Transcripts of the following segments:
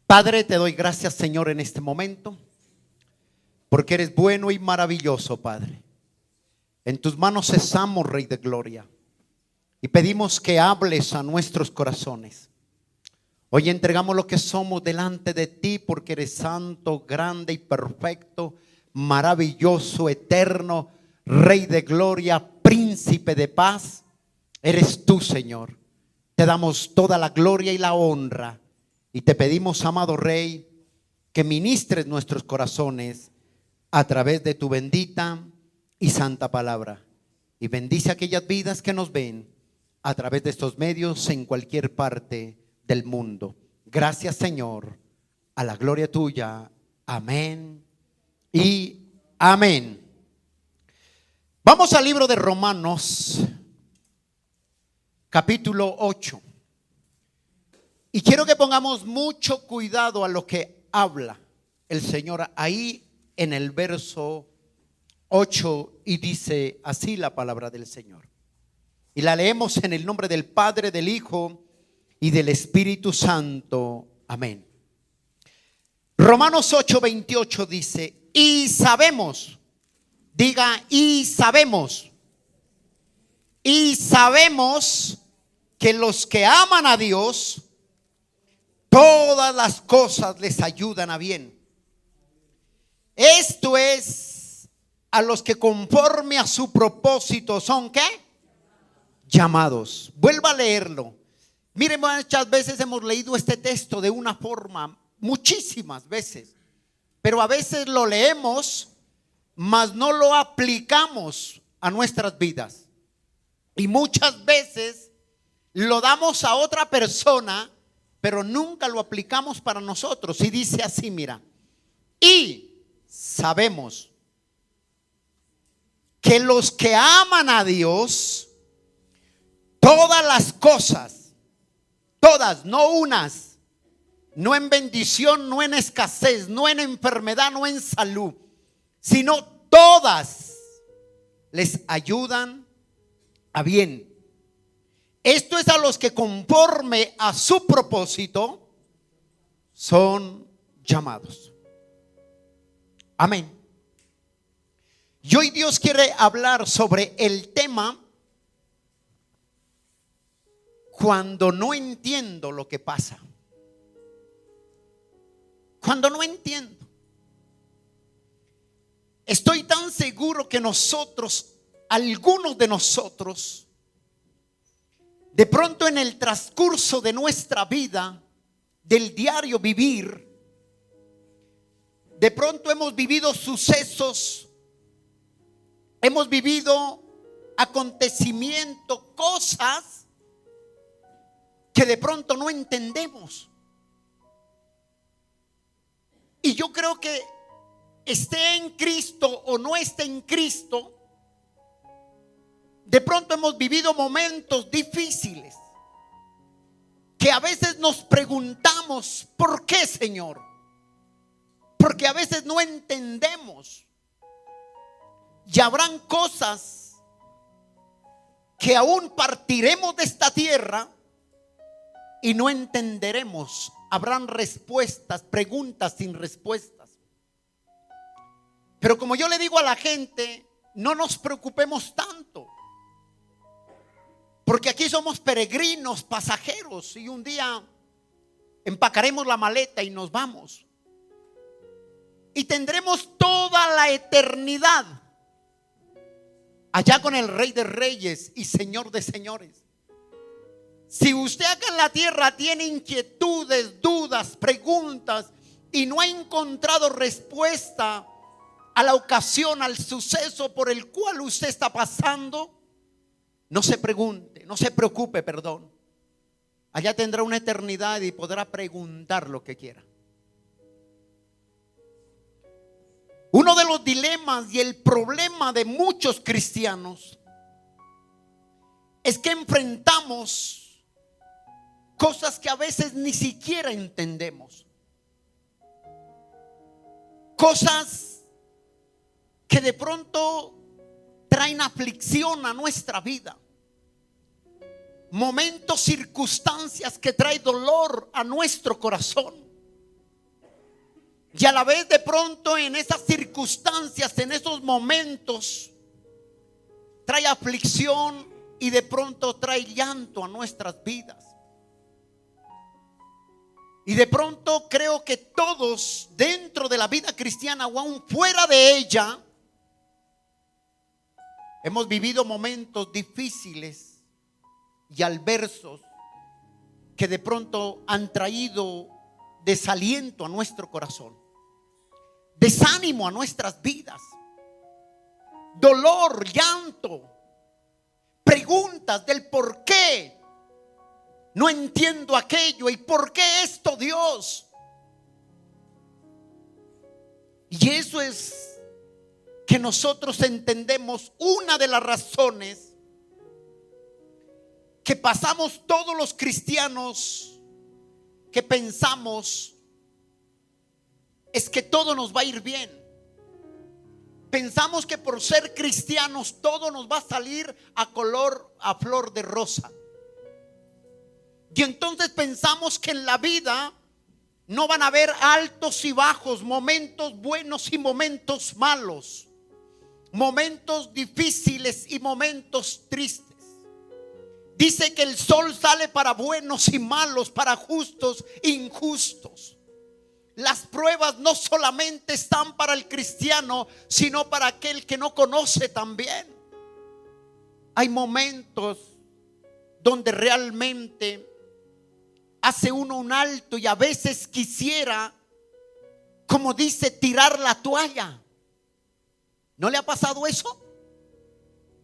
Padre, te doy gracias, Señor, en este momento, porque eres bueno y maravilloso, Padre. En tus manos cesamos, Rey de Gloria, y pedimos que hables a nuestros corazones. Hoy entregamos lo que somos delante de ti, porque eres santo, grande y perfecto, maravilloso, eterno, Rey de Gloria, príncipe de paz. Eres tú, Señor. Te damos toda la gloria y la honra. Y te pedimos, amado Rey, que ministres nuestros corazones a través de tu bendita y santa palabra. Y bendice a aquellas vidas que nos ven a través de estos medios en cualquier parte del mundo. Gracias, Señor, a la gloria tuya. Amén y amén. Vamos al libro de Romanos, capítulo 8. Y quiero que pongamos mucho cuidado a lo que habla el Señor ahí en el verso 8, y dice así la palabra del Señor. Y la leemos en el nombre del Padre, del Hijo y del Espíritu Santo. Amén. Romanos 8:28 dice: y sabemos, diga, y sabemos que los que aman a Dios, todas las cosas les ayudan a bien. Esto es, a los que conforme a su propósito son, ¿qué? Llamados. Vuelva a leerlo. Miren, muchas veces hemos leído este texto de una forma, muchísimas veces, pero a veces lo leemos, mas no lo aplicamos a nuestras vidas. Y muchas veces lo damos a otra persona, pero nunca lo aplicamos para nosotros. Y dice así, mira: y sabemos que los que aman a Dios, todas las cosas, todas, no unas, no en bendición, no en escasez, no en enfermedad, no en salud, sino todas les ayudan a bien. Esto es a los que conforme a su propósito son llamados. Amén. Y hoy Dios quiere hablar sobre el tema: cuando no entiendo lo que pasa. Cuando no entiendo. Estoy tan seguro que nosotros, algunos de nosotros, de pronto en el transcurso de nuestra vida, del diario vivir, de pronto hemos vivido sucesos, hemos vivido acontecimientos, cosas que de pronto no entendemos. Y yo creo que esté en Cristo o no esté en Cristo, de pronto hemos vivido momentos difíciles que a veces nos preguntamos: ¿por qué, Señor? Porque a veces no entendemos. Y habrán cosas que aún partiremos de esta tierra y no entenderemos. Habrán respuestas, preguntas sin respuestas. Pero como yo le digo a la gente, no nos preocupemos tanto, porque aquí somos peregrinos, pasajeros, y un día empacaremos la maleta y nos vamos. Y tendremos toda la eternidad allá con el Rey de Reyes y Señor de Señores. Si usted acá en la tierra tiene inquietudes, dudas, preguntas y no ha encontrado respuesta a la ocasión, al suceso por el cual usted está pasando, no se pregunte, no se preocupe, perdón. Allá tendrá una eternidad y podrá preguntar lo que quiera. Uno de los dilemas y el problema de muchos cristianos es que enfrentamos cosas que a veces ni siquiera entendemos. Cosas que de pronto traen aflicción a nuestra vida. Momentos, circunstancias que traen dolor a nuestro corazón. Y a la vez de pronto en esas circunstancias, en esos momentos, trae aflicción y de pronto trae llanto a nuestras vidas. Y de pronto creo que todos dentro de la vida cristiana o aún fuera de ella, hemos vivido momentos difíciles y adversos que de pronto han traído desaliento a nuestro corazón, desánimo a nuestras vidas, dolor, llanto, preguntas del por qué no entiendo aquello y por qué esto, Dios. Y eso es que nosotros entendemos una de las razones que pasamos todos los cristianos, que pensamos es que todo nos va a ir bien. Pensamos que por ser cristianos todo nos va a salir a flor de rosa. Y entonces pensamos que en la vida no van a haber altos y bajos, momentos buenos y momentos malos, momentos difíciles y momentos tristes. Dice que el sol sale para buenos y malos, para justos e injustos. Las pruebas no solamente están para el cristiano, sino para aquel que no conoce también. Hay momentos donde realmente hace uno un alto y a veces quisiera, como dice, tirar la toalla. ¿No le ha pasado eso?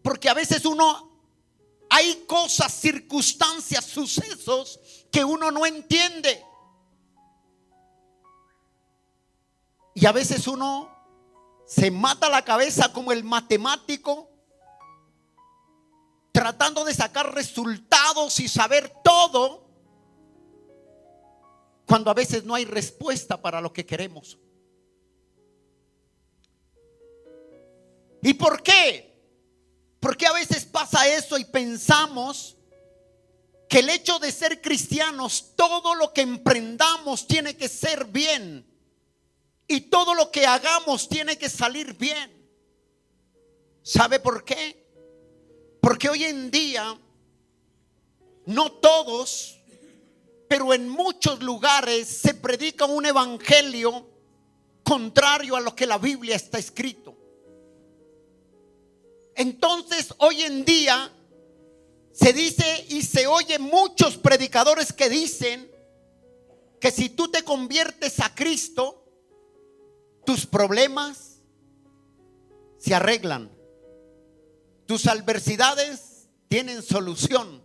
Porque a veces hay cosas, circunstancias, sucesos que uno no entiende. Y a veces uno se mata la cabeza como el matemático, tratando de sacar resultados y saber todo, cuando a veces no hay respuesta para lo que queremos. ¿Y por qué? Porque a veces pasa eso y pensamos que el hecho de ser cristianos, todo lo que emprendamos tiene que ser bien. Y todo lo que hagamos tiene que salir bien. ¿Sabe por qué? Porque hoy en día, no todos, pero en muchos lugares se predica un evangelio contrario a lo que la Biblia está escrito. Entonces hoy en día se dice y se oye muchos predicadores que dicen que si tú te conviertes a Cristo, tus problemas se arreglan, tus adversidades tienen solución.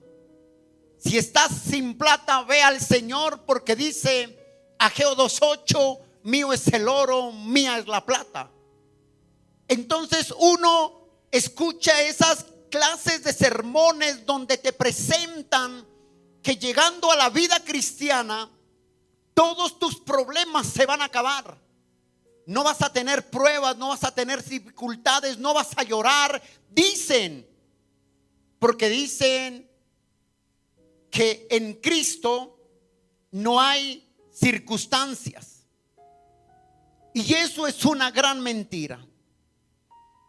Si estás sin plata, ve al Señor, porque dice Ageo 2:8, mío es el oro, mía es la plata. Entonces uno escucha esas clases de sermones donde te presentan que llegando a la vida cristiana, todos tus problemas se van a acabar. No vas a tener pruebas, no vas a tener dificultades, no vas a llorar. Dicen, porque dicen que en Cristo no hay circunstancias. Y eso es una gran mentira.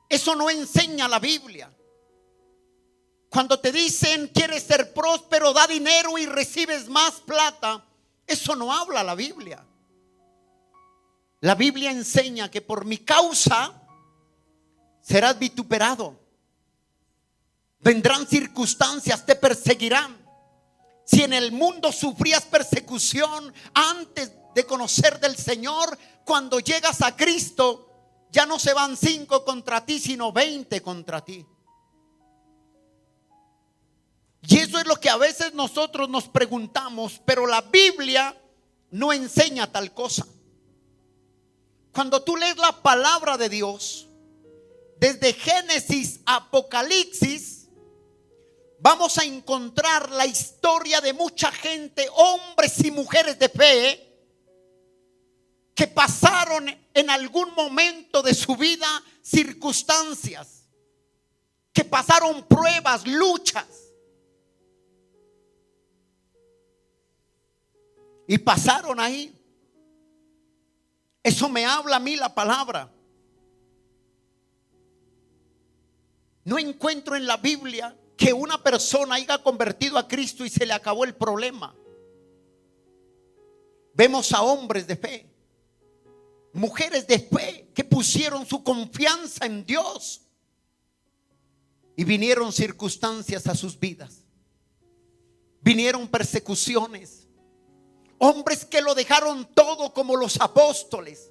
Eso no enseña la Biblia. Cuando te dicen quieres ser próspero, da dinero y recibes más plata, eso no habla la Biblia. La Biblia enseña que por mi causa serás vituperado. Vendrán circunstancias, te perseguirán. Si en el mundo sufrías persecución antes de conocer del Señor, cuando llegas a Cristo, ya no se van 5 contra ti, sino 20 contra ti. Y eso es lo que a veces nosotros nos preguntamos, pero la Biblia no enseña tal cosa. Cuando tú lees la palabra de Dios, desde Génesis a Apocalipsis, vamos a encontrar la historia de mucha gente, hombres y mujeres de fe, que pasaron en algún momento de su vida circunstancias, que pasaron pruebas, luchas, y pasaron ahí. Eso me habla a mí la palabra. No encuentro en la Biblia que una persona haya convertido a Cristo y se le acabó el problema. Vemos a hombres de fe, mujeres de fe que pusieron su confianza en Dios y vinieron circunstancias a sus vidas. Vinieron persecuciones. Hombres que lo dejaron todo como los apóstoles.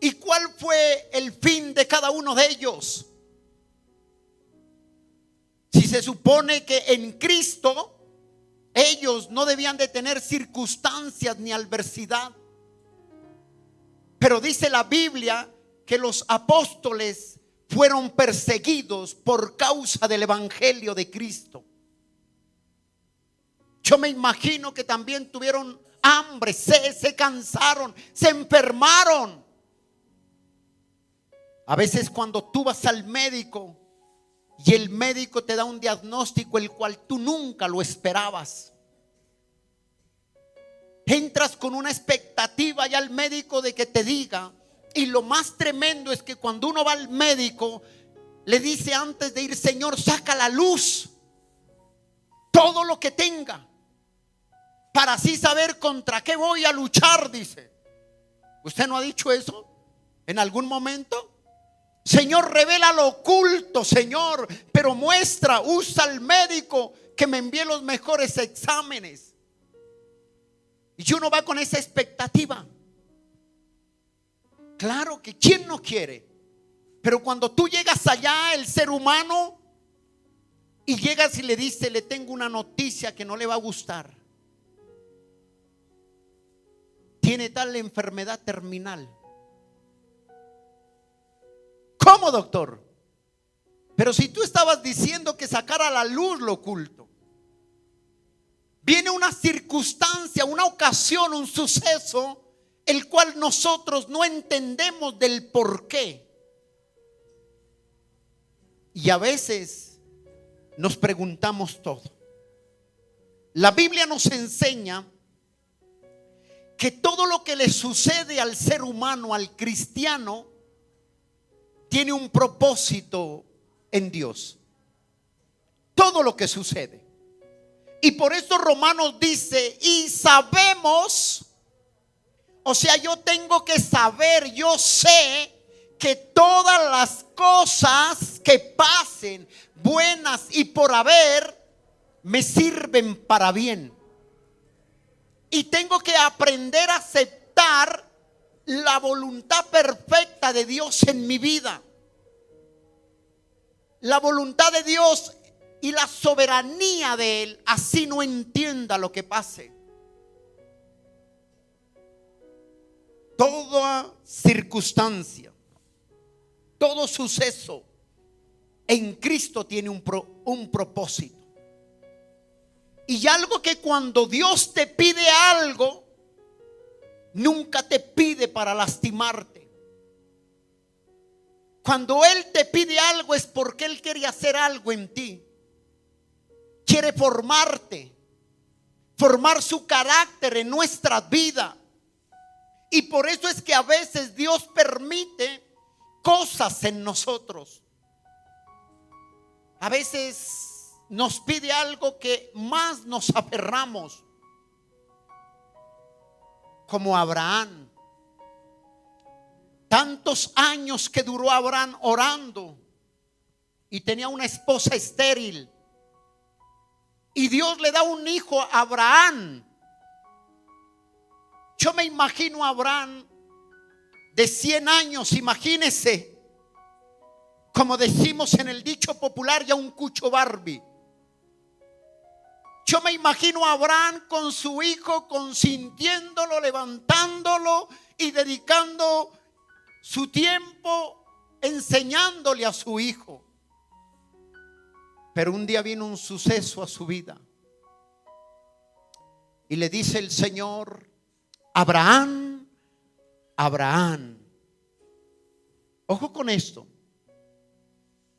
¿Y cuál fue el fin de cada uno de ellos? Si se supone que en Cristo ellos no debían de tener circunstancias ni adversidad. Pero dice la Biblia que los apóstoles fueron perseguidos por causa del evangelio de Cristo. Yo me imagino que también tuvieron hambre, se cansaron, se enfermaron. A veces cuando tú vas al médico y el médico te da un diagnóstico el cual tú nunca lo esperabas, entras con una expectativa ya al médico de que te diga. Y lo más tremendo es que cuando uno va al médico, le dice antes de ir: Señor, saca a la luz todo lo que tenga, para así saber contra qué voy a luchar, dice. ¿Usted no ha dicho eso en algún momento? Señor, revela lo oculto, Señor, pero muestra, usa al médico que me envíe los mejores exámenes. Y uno va con esa expectativa. Claro que ¿quién no quiere? Pero cuando tú llegas allá, el ser humano, y llegas y le dice: le tengo una noticia que no le va a gustar. Tiene tal enfermedad terminal. ¿Cómo, doctor? Pero si tú estabas diciendo que sacara a la luz lo oculto. Viene una circunstancia, una ocasión, un suceso, el cual nosotros no entendemos del por qué. Y a veces nos preguntamos todo. La Biblia nos enseña que todo lo que le sucede al ser humano, al cristiano, tiene un propósito en Dios. Todo lo que sucede. Y por eso Romanos dice: y sabemos, o sea, yo tengo que saber, yo sé que todas las cosas que pasen, buenas y por haber, me sirven para bien. Y tengo que aprender a aceptar la voluntad perfecta de Dios en mi vida. La voluntad de Dios y la soberanía de Él, así no entienda lo que pase. Toda circunstancia, todo suceso en Cristo tiene un propósito. Y algo que cuando Dios te pide algo, nunca te pide para lastimarte. Cuando Él te pide algo es porque Él quiere hacer algo en ti. Quiere formarte, formar su carácter en nuestra vida. Y por eso es que a veces Dios permite cosas en nosotros. A veces nos pide algo que más nos aferramos, como Abraham. Tantos años que duró Abraham orando y tenía una esposa estéril. Y Dios le da un hijo a Abraham. Yo me imagino a Abraham de 100 años, imagínese, como decimos en el dicho popular, ya un cucho Barbie. Yo me imagino a Abraham con su hijo, consintiéndolo, levantándolo y dedicando su tiempo enseñándole a su hijo. Pero un día vino un suceso a su vida y le dice el Señor: Abraham, Abraham. Ojo con esto.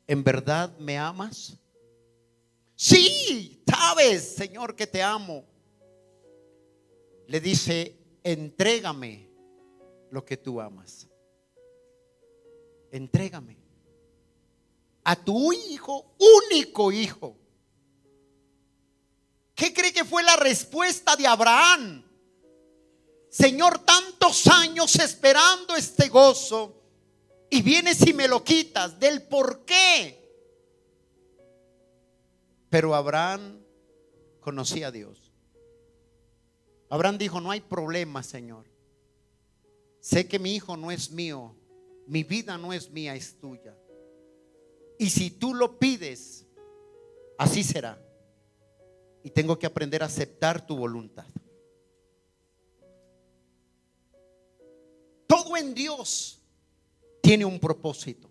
¿En verdad me amas? Sí, sabes, Señor, que te amo. Le dice: entrégame lo que tú amas. Entrégame a tu hijo, único hijo. ¿Qué cree que fue la respuesta de Abraham? Señor, tantos años esperando este gozo y vienes y me lo quitas. Del por qué. Pero Abraham conocía a Dios. Abraham dijo: no hay problema, Señor. Sé que mi hijo no es mío, mi vida no es mía, es tuya. Y si tú lo pides, así será. Y tengo que aprender a aceptar tu voluntad. Todo en Dios tiene un propósito.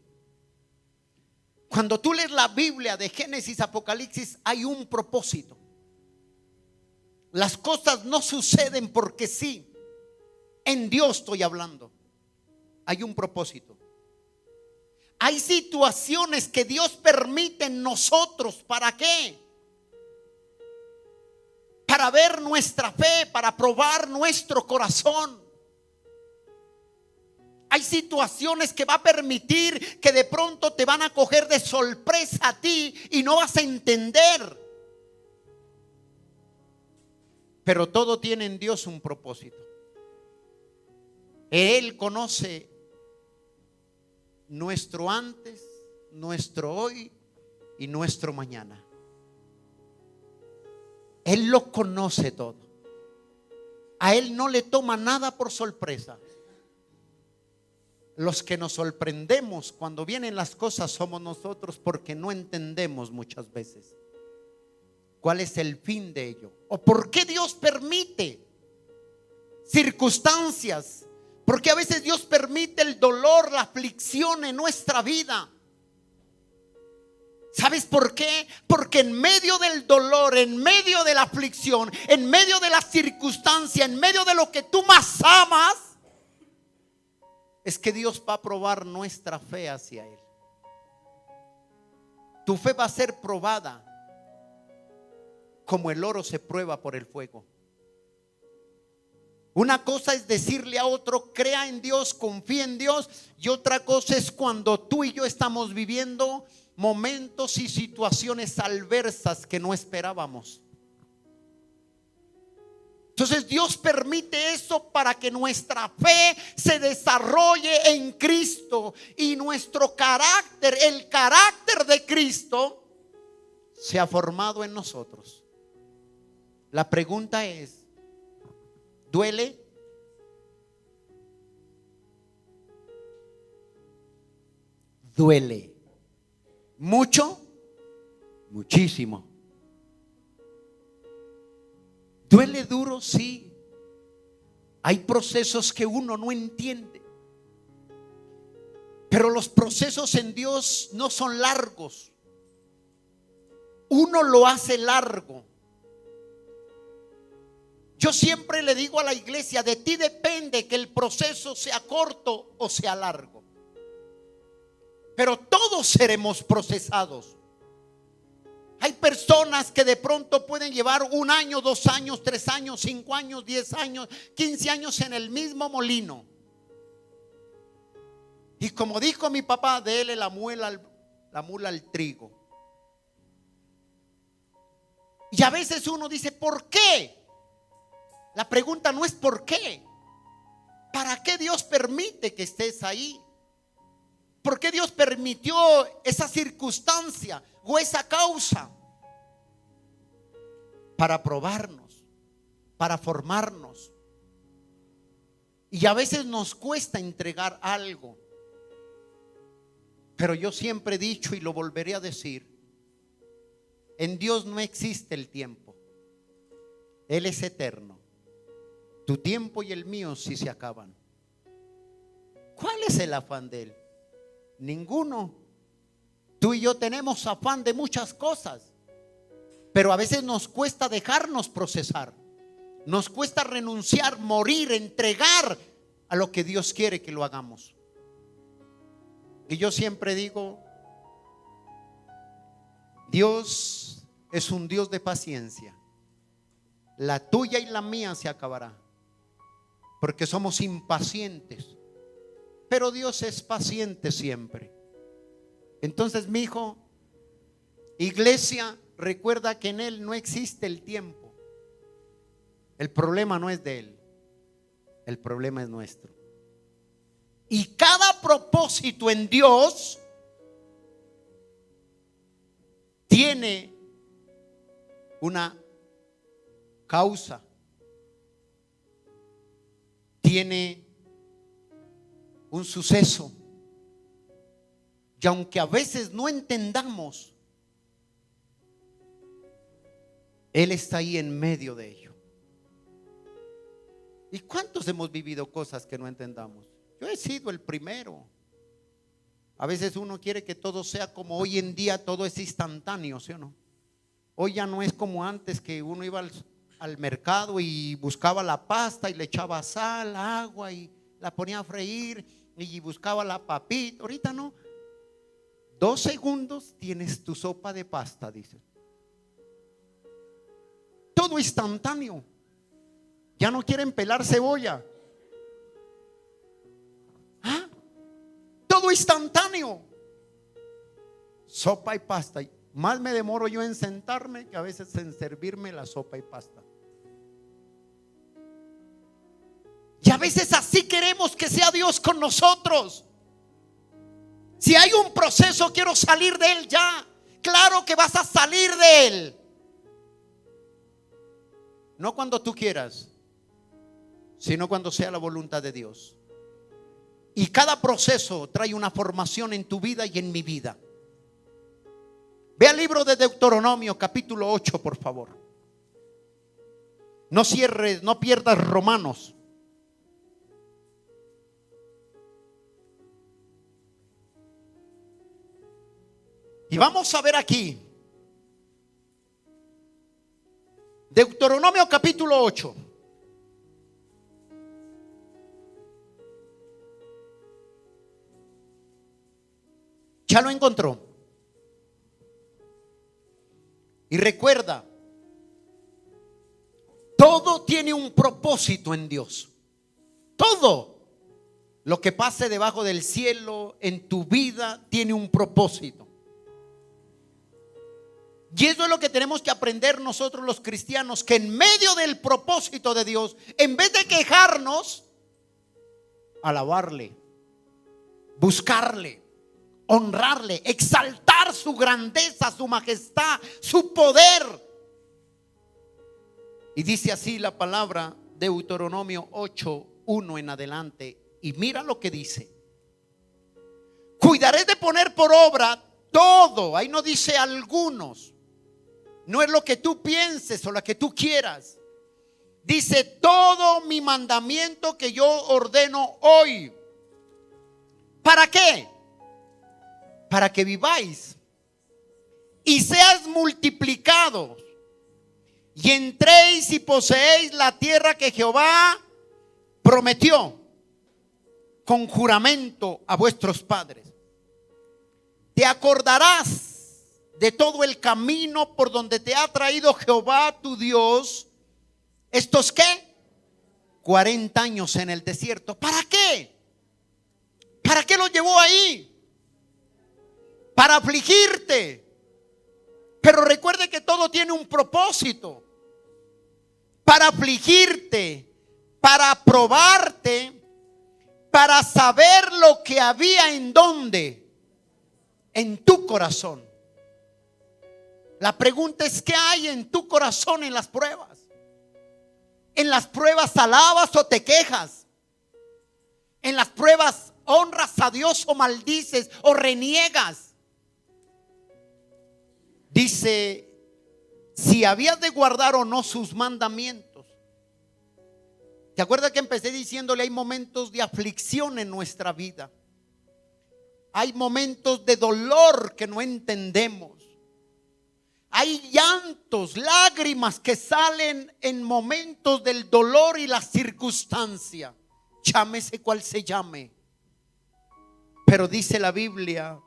Cuando tú lees la Biblia de Génesis, Apocalipsis, hay un propósito. Las cosas no suceden porque sí. En Dios estoy hablando. Hay un propósito. Hay situaciones que Dios permite en nosotros. ¿Para qué? Para ver nuestra fe, para probar nuestro corazón. Hay situaciones que va a permitir que de pronto te van a coger de sorpresa a ti y no vas a entender. Pero todo tiene en Dios un propósito. Él conoce nuestro antes, nuestro hoy y nuestro mañana. Él lo conoce todo. A Él no le toma nada por sorpresa. Los que nos sorprendemos cuando vienen las cosas somos nosotros, porque no entendemos muchas veces cuál es el fin de ello o por qué Dios permite circunstancias. Porque a veces Dios permite el dolor, la aflicción en nuestra vida. ¿Sabes por qué? Porque en medio del dolor, en medio de la aflicción, en medio de la circunstancia, en medio de lo que tú más amas, es que Dios va a probar nuestra fe hacia Él. Tu fe va a ser probada como el oro se prueba por el fuego. Una cosa es decirle a otro: crea en Dios, confía en Dios. Y otra cosa es cuando tú y yo estamos viviendo momentos y situaciones adversas que no esperábamos. Entonces Dios permite eso para que nuestra fe se desarrolle en Cristo y nuestro carácter, el carácter de Cristo, se ha formado en nosotros. La pregunta es: ¿duele? Duele. ¿Mucho? Muchísimo. ¿Duele duro? Sí. Hay procesos que uno no entiende. Pero los procesos en Dios no son largos. Uno lo hace largo. Yo siempre le digo a la iglesia: de ti depende que el proceso sea corto o sea largo. Pero todos seremos procesados. Hay personas que de pronto pueden llevar 1 año, 2 años, 3 años, 5 años, 10 años, 15 años en el mismo molino. Y como dijo mi papá, déle la mula al trigo. Y a veces uno dice: ¿por qué? La pregunta no es por qué. ¿Para qué Dios permite que estés ahí? ¿Por qué Dios permitió esa circunstancia o esa causa? Para probarnos, para formarnos. Y a veces nos cuesta entregar algo. Pero yo siempre he dicho y lo volveré a decir: en Dios no existe el tiempo. Él es eterno. Tu tiempo y el mío sí se acaban. ¿Cuál es el afán de Él? Ninguno. Tú y yo tenemos afán de muchas cosas, pero a veces nos cuesta dejarnos procesar. Nos cuesta renunciar, morir, entregar a lo que Dios quiere que lo hagamos. Y yo siempre digo: Dios es un Dios de paciencia. La tuya y la mía se acabará, porque somos impacientes. pero Dios es paciente siempre. Entonces, mi hijo, iglesia, recuerda que en Él no existe el tiempo. El problema no es de Él, el problema es nuestro. Y cada propósito en Dios tiene una causa, tiene un suceso. Y aunque a veces no entendamos, Él está ahí en medio de ello. ¿Y cuántos hemos vivido cosas que no entendamos? Yo he sido el primero. A veces uno quiere que todo sea como hoy en día, todo es instantáneo, ¿sí o no? Hoy ya no es como antes, que uno iba al mercado y buscaba la pasta y le echaba sal, agua y la ponía a freír y buscaba la papita. Ahorita no. 2 segundos tienes tu sopa de pasta, dice. Todo instantáneo. Ya no quieren pelar cebolla. ¿Ah? Todo instantáneo. Sopa y pasta. Más me demoro yo en sentarme que a veces en servirme la sopa y pasta. Y a veces así queremos que sea Dios con nosotros. Si hay un proceso, quiero salir de él ya. Claro que vas a salir de él. No cuando tú quieras, sino cuando sea la voluntad de Dios. Y cada proceso trae una formación en tu vida y en mi vida. Ve al libro de Deuteronomio capítulo 8, por favor. No cierres, no pierdas Romanos. Y vamos a ver aquí Deuteronomio capítulo 8. ¿Ya lo encontró? Y recuerda, todo tiene un propósito en Dios. Todo lo que pase debajo del cielo en tu vida tiene un propósito. Y eso es lo que tenemos que aprender nosotros los cristianos, que en medio del propósito de Dios, en vez de quejarnos, alabarle, buscarle, honrarle, exaltar su grandeza, su majestad, su poder. Y dice así la palabra, Deuteronomio 8:1 en adelante. Y mira lo que dice: cuidaré de poner por obra todo. Ahí no dice algunos. No es lo que tú pienses o lo que tú quieras. Dice todo mi mandamiento que yo ordeno hoy. ¿Para qué? Para que viváis y seas multiplicados y entréis y poseéis la tierra que Jehová prometió con juramento a vuestros padres. Te acordarás de todo el camino por donde te ha traído Jehová tu Dios. ¿Estos qué? 40 años en el desierto. ¿Para qué? ¿Para qué lo llevó ahí? Para afligirte. Pero recuerde que todo tiene un propósito. Para afligirte, para probarte, para saber lo que había en dónde, en tu corazón. La pregunta es: ¿qué hay en tu corazón en las pruebas? En las pruebas alabas o te quejas. En las pruebas honras a Dios o maldices o reniegas. Dice: si habías de guardar o no sus mandamientos. ¿Te acuerdas que empecé diciéndole? Hay momentos de aflicción en nuestra vida. Hay momentos de dolor que no entendemos. Hay llantos, lágrimas que salen en momentos del dolor y la circunstancia. Llámese cual se llame. Pero dice la Biblia,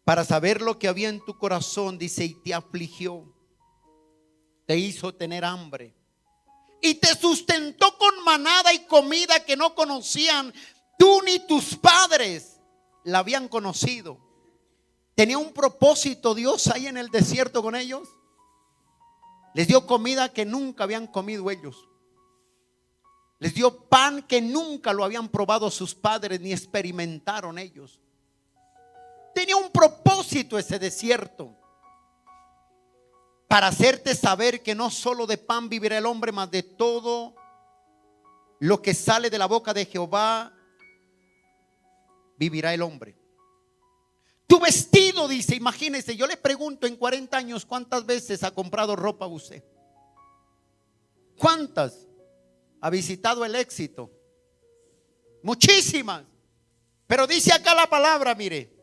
para saber lo que había en tu corazón, dice, y te afligió, te hizo tener hambre, y te sustentó con manada y comida que no conocían tú ni tus padres la habían conocido. Tenía un propósito Dios ahí en el desierto con ellos. Les dio comida que nunca habían comido ellos. Les dio pan que nunca lo habían probado sus padres ni experimentaron ellos. Tenía un propósito ese desierto, para hacerte saber que no solo de pan vivirá el hombre, mas de todo lo que sale de la boca de Jehová vivirá el hombre. Tu vestido, dice, imagínese, yo le pregunto en 40 años cuántas veces ha comprado ropa usted. ¿Cuántas? Ha visitado el Éxito. Muchísimas. Pero dice acá la palabra, mire,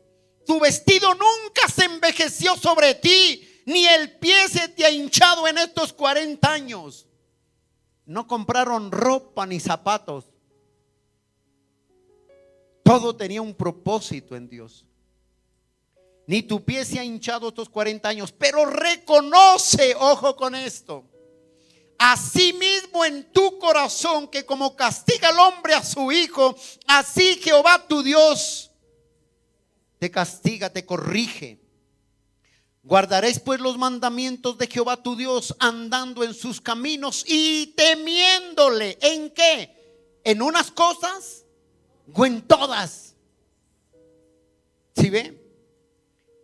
tu vestido nunca se envejeció sobre ti, ni el pie se te ha hinchado en estos 40 años. No compraron ropa ni zapatos. Todo tenía un propósito en Dios. Ni tu pie se ha hinchado estos 40 años. Pero reconoce, ojo con esto, asimismo en tu corazón, que como castiga el hombre a su hijo, así Jehová tu Dios te castiga, te corrige. Guardaréis pues los mandamientos de Jehová tu Dios, andando en sus caminos y temiéndole. ¿En qué? ¿En unas cosas o en todas? ¿Sí ve?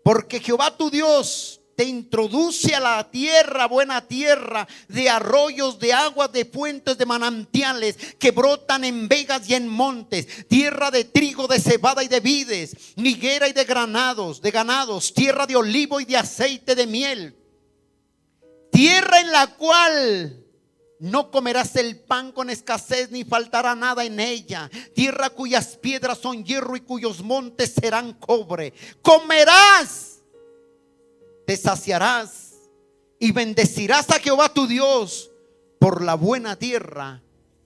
Porque Jehová tu Dios te introduce a la tierra, buena tierra, de arroyos, de aguas, de fuentes, de manantiales que brotan en vegas y en montes, tierra de trigo, de cebada y de vides, higuera y de ganados, tierra de olivo y de aceite de miel, tierra en la cual no comerás el pan con escasez, ni faltará nada en ella, tierra cuyas piedras son hierro y cuyos montes serán cobre. Comerás, te saciarás y bendecirás a Jehová tu Dios por la buena tierra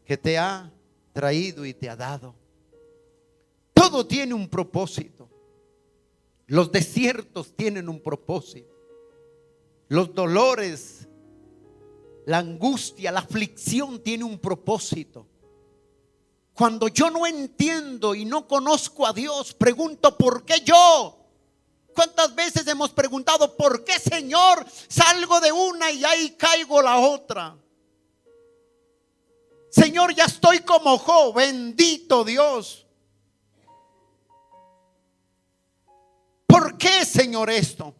que te ha traído y te ha dado. Todo tiene un propósito. Los desiertos tienen un propósito. Los dolores, la angustia, la aflicción tiene un propósito. Cuando yo no entiendo y no conozco a Dios, pregunto, ¿por qué yo? ¿Cuántas veces hemos preguntado, ¿por qué, Señor, salgo de una y ahí caigo la otra? Señor, ya estoy como Job, bendito Dios. ¿Por qué, Señor, esto?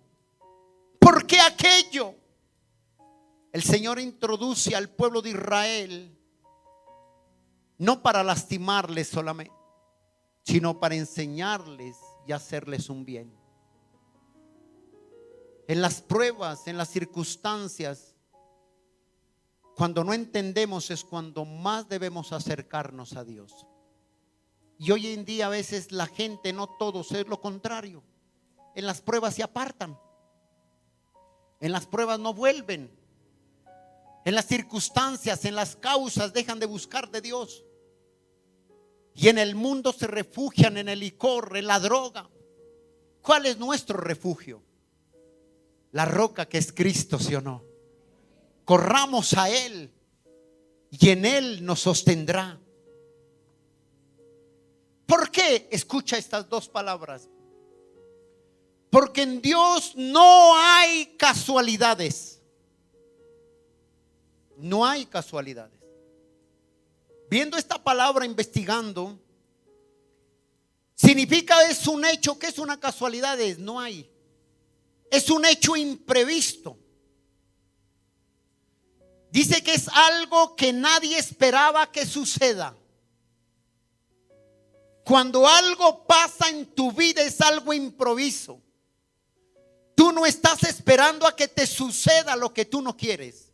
¿Por qué aquello? El Señor introduce al pueblo de Israel no para lastimarles solamente, sino para enseñarles y hacerles un bien. En las pruebas, en las circunstancias, cuando no entendemos es cuando más debemos acercarnos a Dios. Y hoy en día a veces la gente, no todos, es lo contrario. En las pruebas se apartan. En las pruebas no vuelven. En las circunstancias, en las causas dejan de buscar de Dios. Y en el mundo se refugian en el licor, en la droga. ¿Cuál es nuestro refugio? La roca que es Cristo, ¿sí o no? Corramos a Él y en Él nos sostendrá. ¿Por qué? Escucha estas dos palabras. Porque en Dios no hay casualidades. No hay casualidades. Viendo esta palabra, investigando, significa es un hecho. ¿Qué es una casualidad? No hay. Es un hecho imprevisto. Dice que es algo que nadie esperaba que suceda. Cuando algo pasa en tu vida es algo improviso. Tú no estás esperando a que te suceda lo que tú no quieres.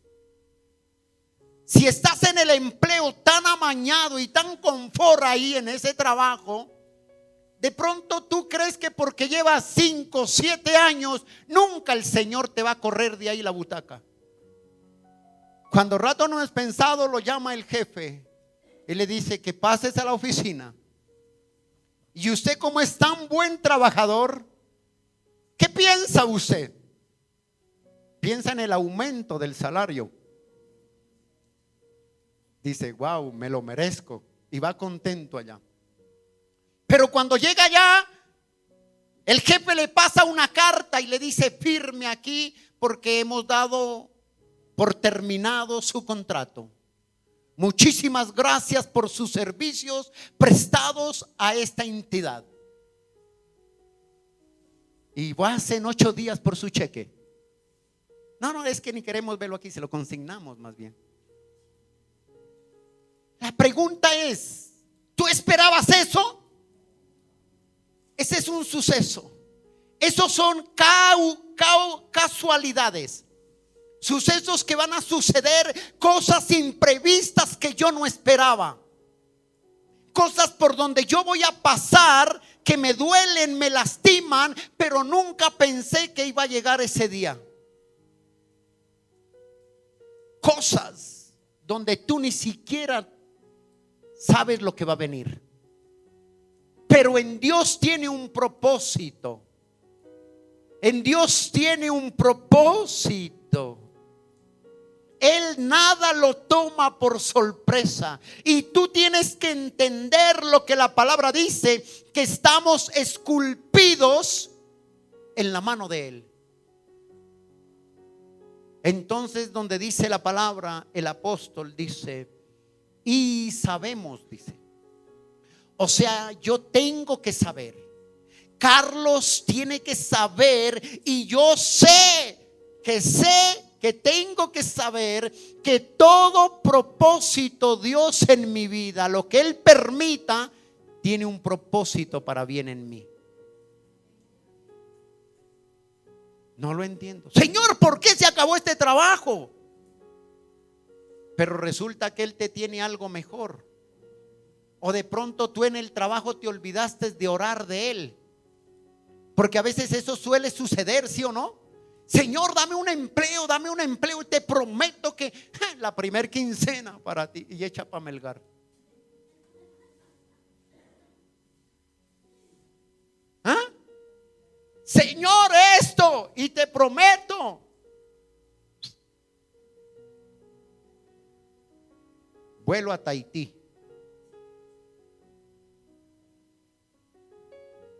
Si estás en el empleo tan amañado y tan confort ahí en ese trabajo, de pronto tú crees que porque llevas 5 o 7 años, nunca el Señor te va a correr de ahí la butaca. Cuando rato no es pensado, lo llama el jefe y le dice que pases a la oficina. Y usted, como es tan buen trabajador, ¿qué piensa usted? Piensa en el aumento del salario. dice, wow, me lo merezco, y va contento allá. Pero cuando llega allá, el jefe le pasa una carta y le dice, firme aquí porque hemos dado por terminado su contrato. Muchísimas gracias por sus servicios prestados a esta entidad. Y vas en 8 días por su cheque. No, es que ni queremos verlo aquí, se lo consignamos más bien. La pregunta es, ¿tú esperabas eso? Ese es un suceso. Esos son casualidades. Sucesos que van a suceder, cosas imprevistas que yo no esperaba. Cosas por donde yo voy a pasar que me duelen, me lastiman, pero nunca pensé que iba a llegar ese día. Cosas donde tú ni siquiera sabes lo que va a venir. Pero en Dios tiene un propósito. En Dios tiene un propósito. Él nada lo toma por sorpresa. Y tú tienes que entender lo que la palabra dice, que estamos esculpidos en la mano de Él. Entonces, donde dice la palabra, el apóstol dice, y sabemos, dice. O sea, yo tengo que saber. Carlos tiene que saber, y yo sé que tengo que saber que todo propósito Dios en mi vida, lo que Él permita, tiene un propósito para bien en mí. No lo entiendo. Señor, ¿por qué se acabó este trabajo? Pero resulta que Él te tiene algo mejor. O de pronto tú en el trabajo te olvidaste de orar de Él. Porque a veces eso suele suceder, ¿sí o no? Señor, dame un empleo y te prometo que la primer quincena para ti, y echa para Melgar. ¿Ah? Señor, esto, y te prometo. Vuelo a Tahití.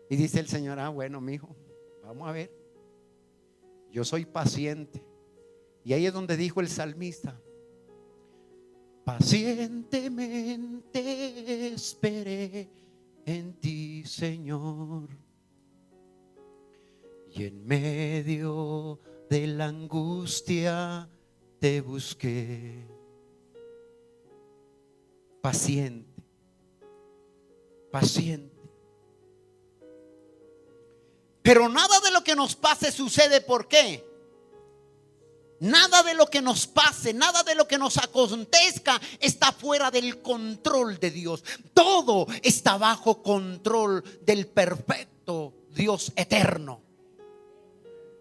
Y dice el Señor, bueno, mijo, vamos a ver. Yo soy paciente. Y ahí es donde dijo el salmista, pacientemente esperé en ti, Señor, y en medio de la angustia te busqué. Paciente, paciente. Pero nada de lo que nos pase sucede. ¿Por qué? Nada de lo que nos pase, nada de lo que nos acontezca está fuera del control de Dios. Todo está bajo control del perfecto Dios eterno.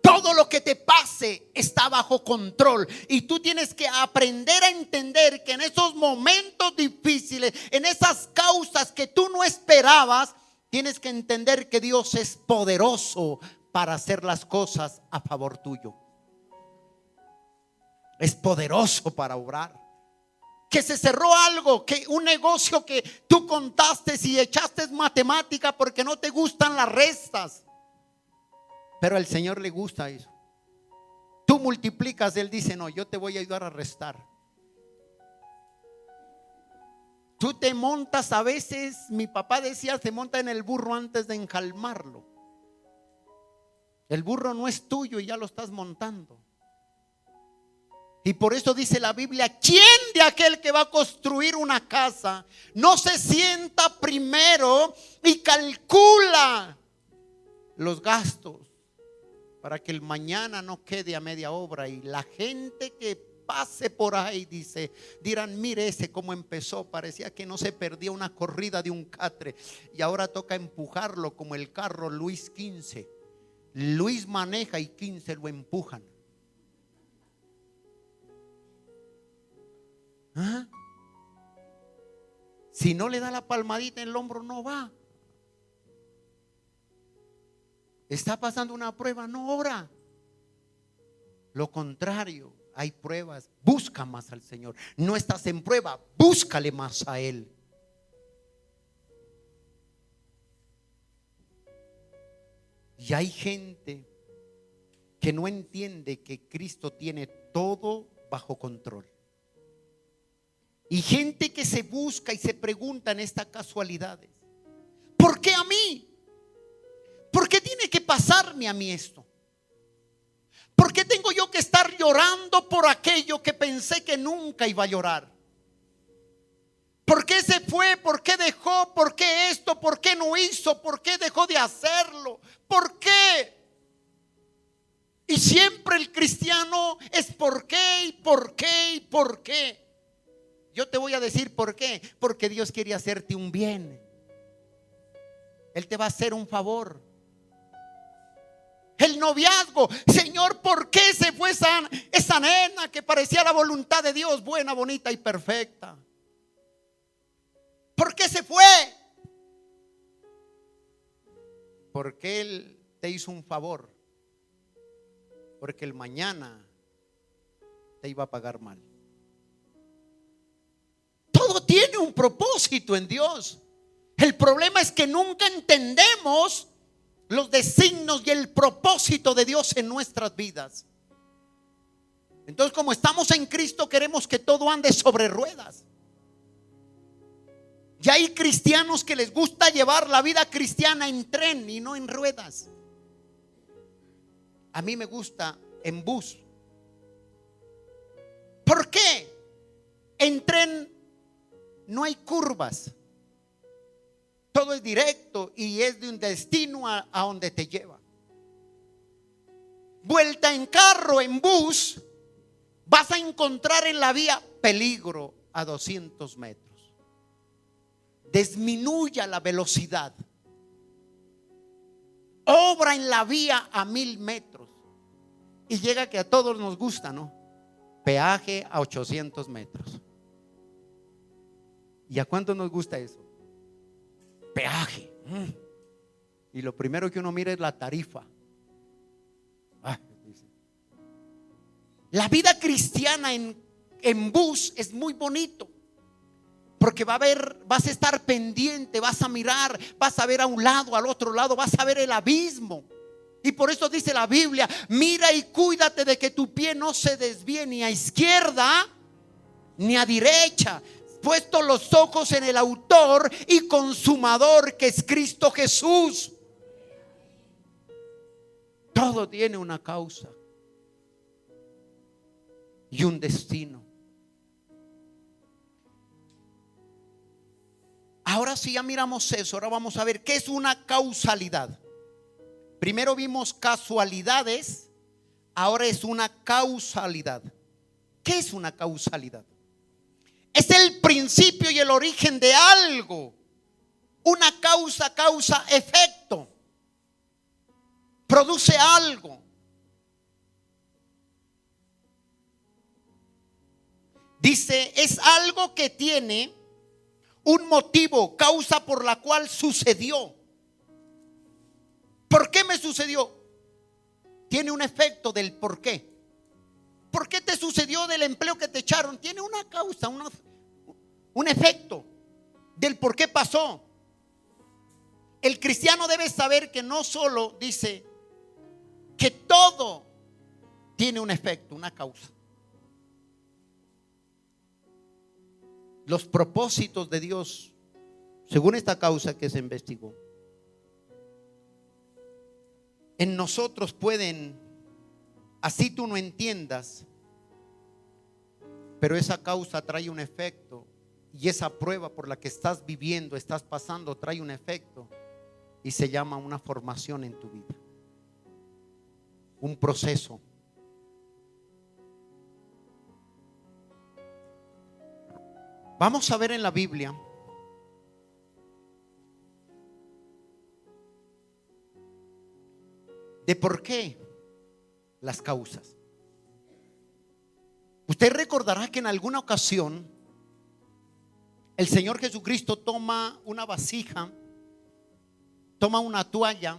Todo lo que te pase está bajo control. Y tú tienes que aprender a entender que en esos momentos difíciles, en esas causas que tú no esperabas, tienes que entender que Dios es poderoso para hacer las cosas a favor tuyo. Es poderoso para obrar. Que se cerró algo, que un negocio que tú contaste y echaste matemática porque no te gustan las restas. Pero al Señor le gusta eso. Tú multiplicas, Él dice, no, yo te voy a ayudar a restar. Tú te montas a veces, mi papá decía, se monta en el burro antes de encalmarlo. El burro no es tuyo y ya lo estás montando. Y por eso dice la Biblia, ¿quién de aquel que va a construir una casa no se sienta primero y calcula los gastos para que el mañana no quede a media obra? Y la gente que pase por ahí dirán, mire ese cómo empezó, parecía que no se perdía una corrida de un catre y ahora toca empujarlo como el carro Luis XV. Luis maneja y 15 lo empujan. ¿Ah? Si no le da la palmadita en el hombro, no va. Está pasando una prueba, no ora. Lo contrario, hay pruebas, busca más al Señor. No estás en prueba, búscale más a Él. Y hay gente que no entiende que Cristo tiene todo bajo control. Y gente que se busca y se pregunta en estas casualidades: ¿por qué a mí? ¿Por qué tiene que pasarme a mí esto? ¿Por qué tengo yo que estar llorando por aquello que pensé que nunca iba a llorar? ¿Por qué se fue? ¿Por qué dejó? ¿Por qué esto? ¿Por qué no hizo? ¿Por qué dejó de hacerlo? ¿Por qué? Y siempre el cristiano es por qué y por qué y por qué. Yo te voy a decir por qué. Porque Dios quiere hacerte un bien. Él te va a hacer un favor. El noviazgo, Señor, ¿por qué se fue esa nena que parecía la voluntad de Dios, buena, bonita y perfecta? ¿Por qué se fue? Porque Él te hizo un favor. Porque el mañana te iba a pagar mal. Todo tiene un propósito en Dios. El problema es que nunca entendemos los designios y el propósito de Dios en nuestras vidas. Entonces, como estamos en Cristo, queremos que todo ande sobre ruedas. Y hay cristianos que les gusta llevar la vida cristiana en tren y no en ruedas. A mí me gusta en bus. ¿Por qué? En tren no hay curvas. Todo es directo y es de un destino a donde te lleva. Vuelta en carro, en bus, vas a encontrar en la vía peligro a 200 metros. Disminuya la velocidad. Obra en la vía a 1000 metros. Y llega que a todos nos gusta, ¿no? Peaje a 800 metros. ¿Y a cuánto nos gusta eso? Peaje. Y lo primero que uno mira es la tarifa. La vida cristiana en bus es muy bonito. Porque vas a estar pendiente, vas a mirar, vas a ver a un lado, al otro lado, vas a ver el abismo. Y por eso dice la Biblia: mira y cuídate de que tu pie no se desvíe ni a izquierda ni a derecha, puesto los ojos en el autor y consumador, que es Cristo Jesús. Todo tiene una causa y un destino. Ahora sí, ya miramos eso. Ahora vamos a ver qué es una causalidad. Primero vimos casualidades, ahora es una causalidad. ¿Qué es una causalidad? Es el principio y el origen de algo. Una causa, efecto. Produce algo. Dice, es algo que tiene un motivo, causa por la cual sucedió. ¿Por qué me sucedió? Tiene un efecto del por qué. ¿Por qué te sucedió del empleo que te echaron? Tiene una causa, un efecto del por qué pasó. El cristiano debe saber que no solo dice que todo tiene un efecto, una causa. Los propósitos de Dios, según esta causa que se investigó, en nosotros pueden, así tú no entiendas, pero esa causa trae un efecto, y esa prueba por la que estás viviendo, estás pasando, trae un efecto, y se llama una formación en tu vida, un proceso. Vamos a ver en la Biblia de por qué las causas. Usted recordará que en alguna ocasión el Señor Jesucristo toma una vasija, toma una toalla,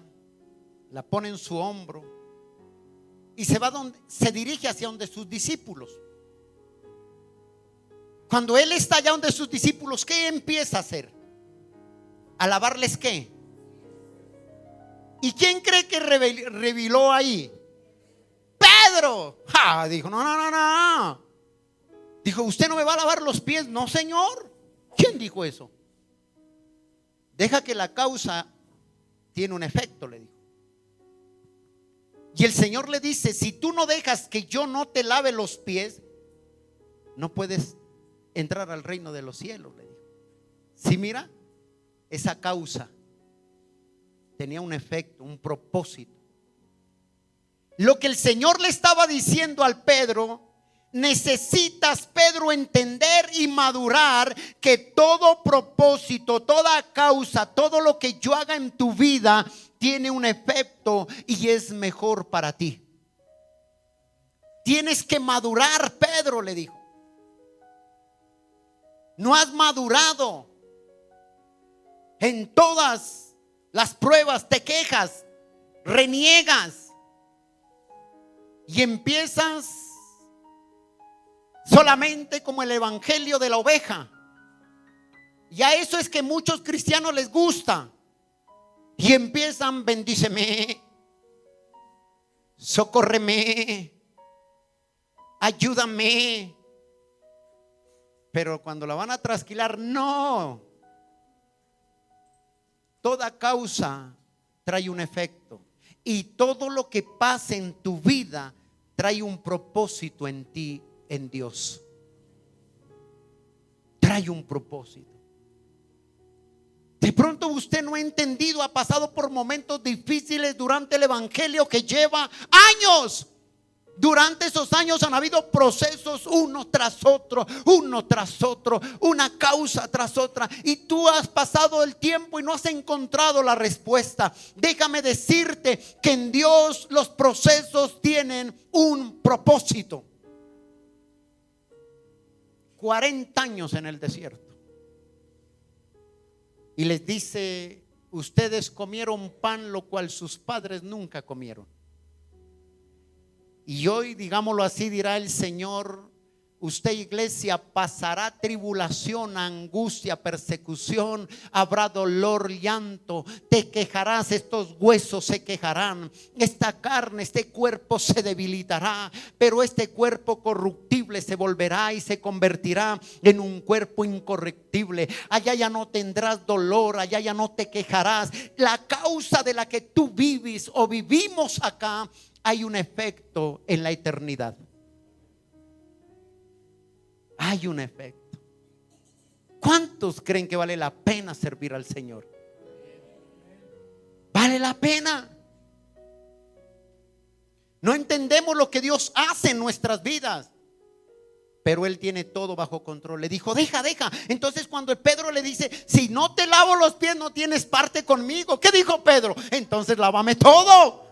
la pone en su hombro y se dirige hacia donde sus discípulos. Cuando él está allá donde sus discípulos, ¿qué empieza a hacer? ¿A lavarles qué? ¿Y quién cree que reveló ahí? Pedro. Dijo, no. Dijo, ¿usted no me va a lavar los pies? No, Señor. ¿Quién dijo eso? Deja que la causa tiene un efecto, le dijo. Y el Señor le dice, si tú no dejas que yo no te lave los pies, no puedes entrar al reino de los cielos, le dijo. Sí, mira, esa causa tenía un efecto, un propósito. Lo que el Señor le estaba diciendo al Pedro: necesitas, Pedro, entender y madurar que todo propósito, toda causa, todo lo que yo haga en tu vida tiene un efecto y es mejor para ti. Tienes que madurar, Pedro le dijo. No has madurado. En todas las pruebas te quejas, reniegas y empiezas solamente como el evangelio de la oveja. Y a eso es que muchos cristianos les gusta. Y empiezan: bendíceme, socórreme, ayúdame. Pero cuando la van a trasquilar, no. Toda causa trae un efecto. Y todo lo que pasa en tu vida trae un propósito en ti, en Dios. Trae un propósito. De pronto usted no ha entendido, ha pasado por momentos difíciles durante el evangelio que lleva años. Durante esos años han habido procesos uno tras otro, una causa tras otra, y tú has pasado el tiempo y no has encontrado la respuesta. Déjame decirte que en Dios los procesos tienen un propósito. 40 años en el desierto. Y les dice: ustedes comieron pan, lo cual sus padres nunca comieron. Y hoy, digámoslo así, dirá el Señor: usted, iglesia, pasará tribulación, angustia, persecución, habrá dolor, llanto, te quejarás, estos huesos se quejarán, esta carne, este cuerpo se debilitará, pero este cuerpo corruptible se volverá y se convertirá en un cuerpo incorruptible. Allá ya no tendrás dolor, allá ya no te quejarás. La causa de la que tú vives o vivimos acá, hay un efecto en la eternidad. Hay un efecto. ¿Cuántos creen que vale la pena servir al Señor? Vale la pena. No entendemos lo que Dios hace en nuestras vidas, pero Él tiene todo bajo control. Le dijo: deja. Entonces cuando Pedro le dice: si no te lavo los pies no tienes parte conmigo, ¿qué dijo Pedro? Entonces lávame todo.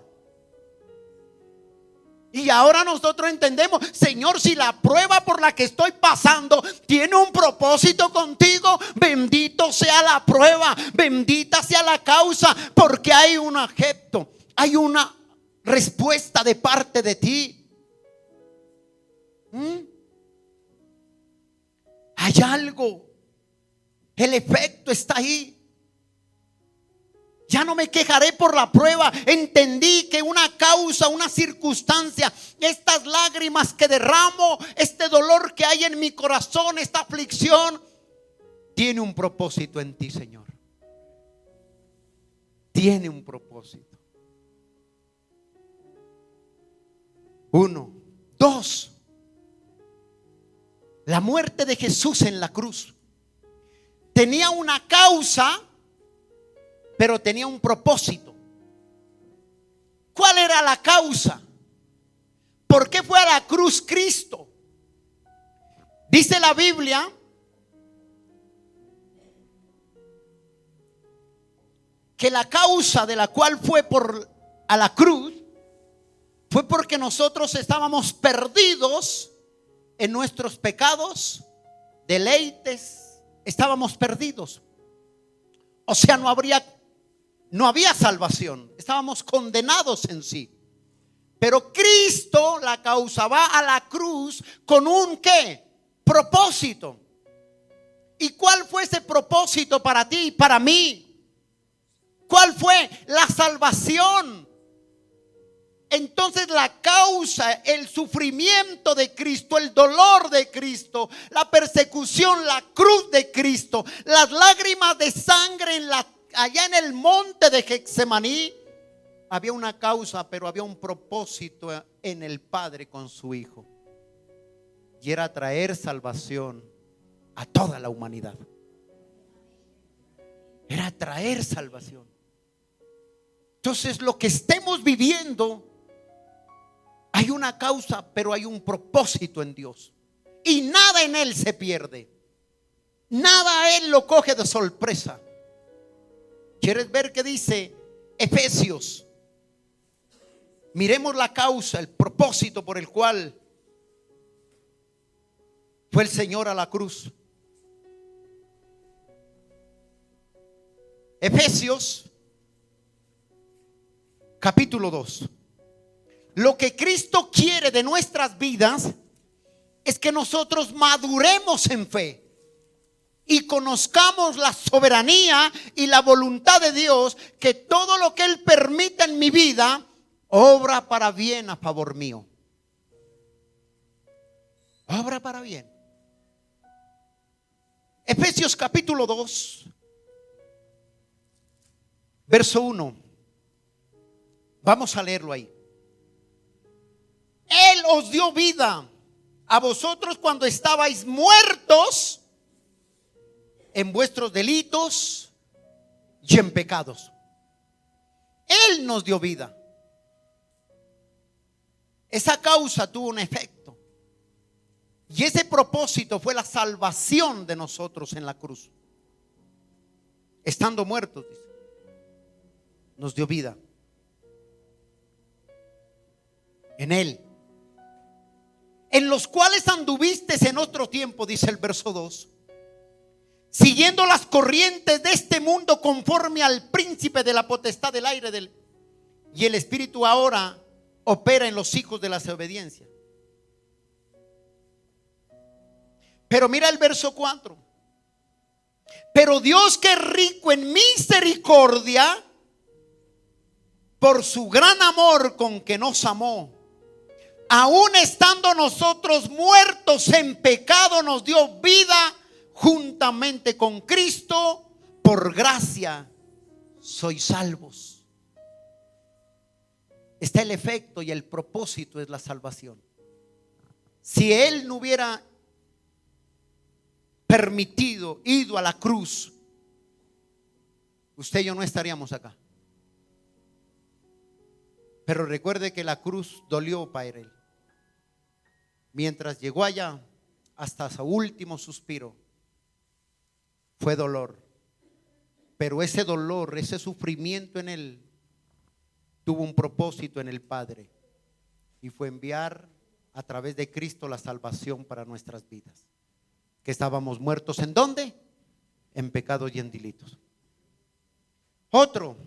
Y ahora nosotros entendemos: Señor, si la prueba por la que estoy pasando tiene un propósito contigo, bendito sea la prueba, bendita sea la causa, porque hay un efecto, hay una respuesta de parte de ti. Hay algo, el efecto está ahí. Ya no me quejaré por la prueba. Entendí que una causa, una circunstancia, estas lágrimas que derramo, este dolor que hay en mi corazón, esta aflicción, tiene un propósito en ti, Señor. Tiene un propósito. 1, 2. La muerte de Jesús en la cruz tenía una causa, pero tenía un propósito. ¿Cuál era la causa? ¿Por qué fue a la cruz Cristo? Dice la Biblia que la causa de la cual fue a la cruz fue porque nosotros estábamos perdidos en nuestros pecados, deleites, estábamos perdidos. O sea, no había salvación, estábamos condenados en sí. Pero Cristo, la causa, va a la cruz con un ¿qué? Propósito. ¿Y cuál fue ese propósito para ti y para mí? ¿Cuál fue? La salvación. Entonces la causa, el sufrimiento de Cristo, el dolor de Cristo, la persecución, la cruz de Cristo, las lágrimas de sangre allá en el monte de Getsemaní, había una causa, pero había un propósito en el Padre con su Hijo. Y era traer salvación a toda la humanidad. Era traer salvación. Entonces lo que estemos viviendo, hay una causa, pero hay un propósito en Dios. Y nada en Él se pierde. Nada a Él lo coge de sorpresa. ¿Quieres ver qué dice Efesios? Miremos la causa, el propósito por el cual fue el Señor a la cruz. Efesios capítulo 2. Lo que Cristo quiere de nuestras vidas es que nosotros maduremos en fe y conozcamos la soberanía y la voluntad de Dios, que todo lo que Él permita en mi vida obra para bien a favor mío. Obra para bien. Efesios capítulo 2, verso 1. Vamos a leerlo ahí. Él os dio vida a vosotros cuando estabais muertos en vuestros delitos y en pecados. Él nos dio vida. Esa causa tuvo un efecto. Y ese propósito fue la salvación de nosotros en la cruz. Estando muertos, dice, nos dio vida. En Él, en los cuales anduviste en otro tiempo, dice el verso 2, siguiendo las corrientes de este mundo, conforme al príncipe de la potestad del aire y el espíritu ahora opera en los hijos de la desobediencia. Pero mira el verso 4. Pero Dios, que es rico en misericordia, por su gran amor con que nos amó, aun estando nosotros muertos en pecado, nos dio vida juntamente con Cristo. Por gracia sois salvos. Está el efecto y el propósito es la salvación. Si Él no hubiera permitido, ido a la cruz, usted y yo no estaríamos acá. Pero recuerde que la cruz dolió para Él. Mientras llegó allá, hasta su último suspiro, fue dolor. Pero ese dolor, ese sufrimiento en Él, tuvo un propósito en el Padre. Y fue enviar a través de Cristo la salvación para nuestras vidas. Que estábamos muertos, ¿en dónde? En pecados y en delitos. Otro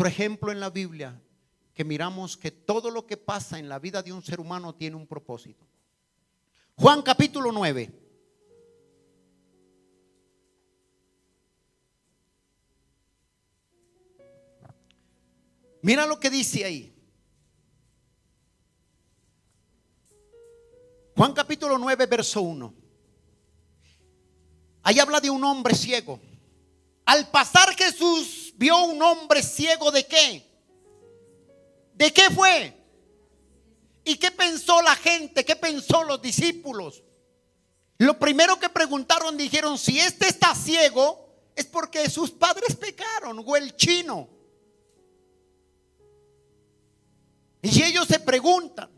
ejemplo en la Biblia, que miramos que todo lo que pasa en la vida de un ser humano tiene un propósito. Juan capítulo 9. Mira lo que dice ahí. Juan capítulo 9, verso 1. Ahí habla de un hombre ciego. Al pasar Jesús vio un hombre ciego. ¿De qué? ¿De qué fue? ¿Y qué pensó la gente? ¿Qué pensó los discípulos? Lo primero que preguntaron, dijeron: si este está ciego es porque sus padres pecaron, o el chino. Y ellos se preguntan.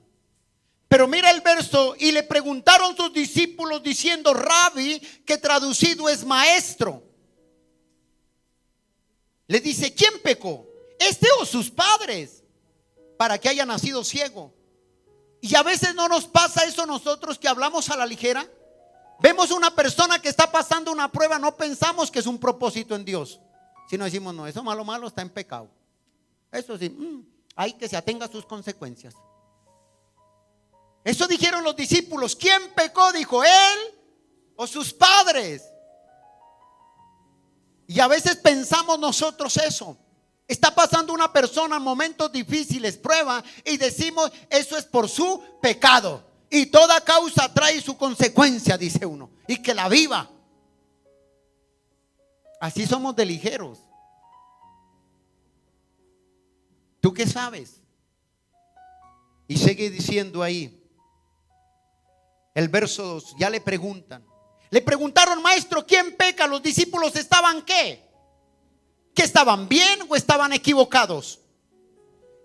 Pero mira el verso: y le preguntaron sus discípulos diciendo, Rabí, que traducido es maestro. Le dice: ¿quién pecó? ¿Este o sus padres? Para que haya nacido ciego. Y a veces no nos pasa eso nosotros, que hablamos a la ligera. Vemos una persona que está pasando una prueba, no pensamos que es un propósito en Dios, sino decimos: no, eso malo está en pecado. Eso sí, hay que se atenga a sus consecuencias. Eso dijeron los discípulos. ¿Quién pecó? Dijo, él o sus padres. Y a veces pensamos nosotros eso. Está pasando una persona en momentos difíciles, prueba, y decimos, eso es por su pecado. Y toda causa trae su consecuencia, dice uno. Y que la viva. Así somos de ligeros. ¿Tú qué sabes? Y sigue diciendo ahí. El verso 2, ya le preguntan. Le preguntaron, maestro, ¿quién peca? Los discípulos estaban ¿qué? ¿Que estaban bien o estaban equivocados?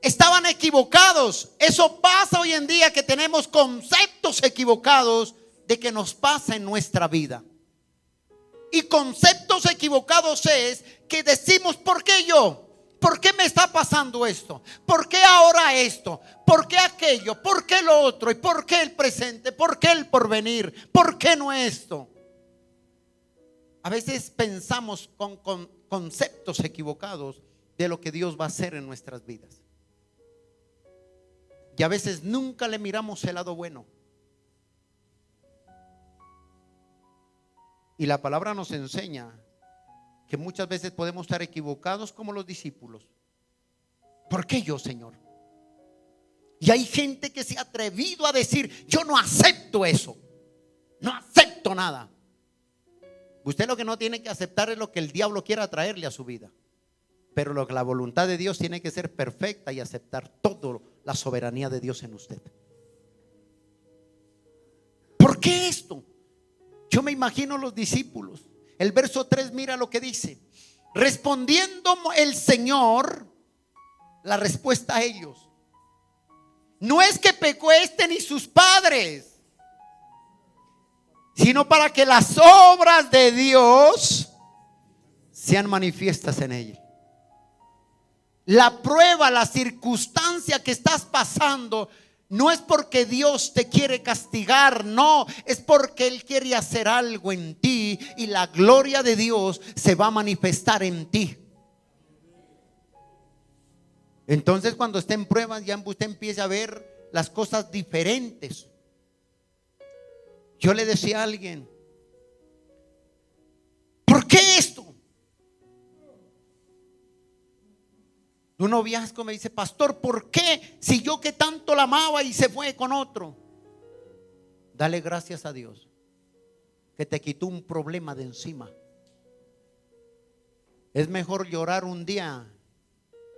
Estaban equivocados. Eso pasa hoy en día, que tenemos conceptos equivocados de que nos pasa en nuestra vida. Y conceptos equivocados es que decimos, ¿por qué yo? ¿Por qué me está pasando esto? ¿Por qué ahora esto? ¿Por qué aquello? ¿Por qué lo otro? ¿Y por qué el presente? ¿Por qué el porvenir? ¿Por qué no esto? A veces pensamos con conceptos equivocados de lo que Dios va a hacer en nuestras vidas. Y a veces nunca le miramos el lado bueno. Y la palabra nos enseña que muchas veces podemos estar equivocados como los discípulos. ¿Por qué yo, Señor? Y hay gente que se ha atrevido a decir, yo no acepto eso, no acepto nada. Usted lo que no tiene que aceptar es lo que el diablo quiera traerle a su vida. Pero la voluntad de Dios tiene que ser perfecta y aceptar toda la soberanía de Dios en usted. ¿Por qué esto? Yo me imagino los discípulos. El verso 3, mira lo que dice. Respondiendo el Señor, la respuesta a ellos: no es que pecó este ni sus padres, sino para que las obras de Dios sean manifiestas en ella. La prueba, la circunstancia que estás pasando, no es porque Dios te quiere castigar, no, es porque Él quiere hacer algo en ti y la gloria de Dios se va a manifestar en ti. Entonces, cuando esté en pruebas, ya usted empieza a ver las cosas diferentes. Yo le decía a alguien, ¿por qué esto? Un noviazgo me dice, pastor, ¿por qué? Si yo que tanto la amaba y se fue con otro. Dale gracias a Dios que te quitó un problema de encima. Es mejor llorar un día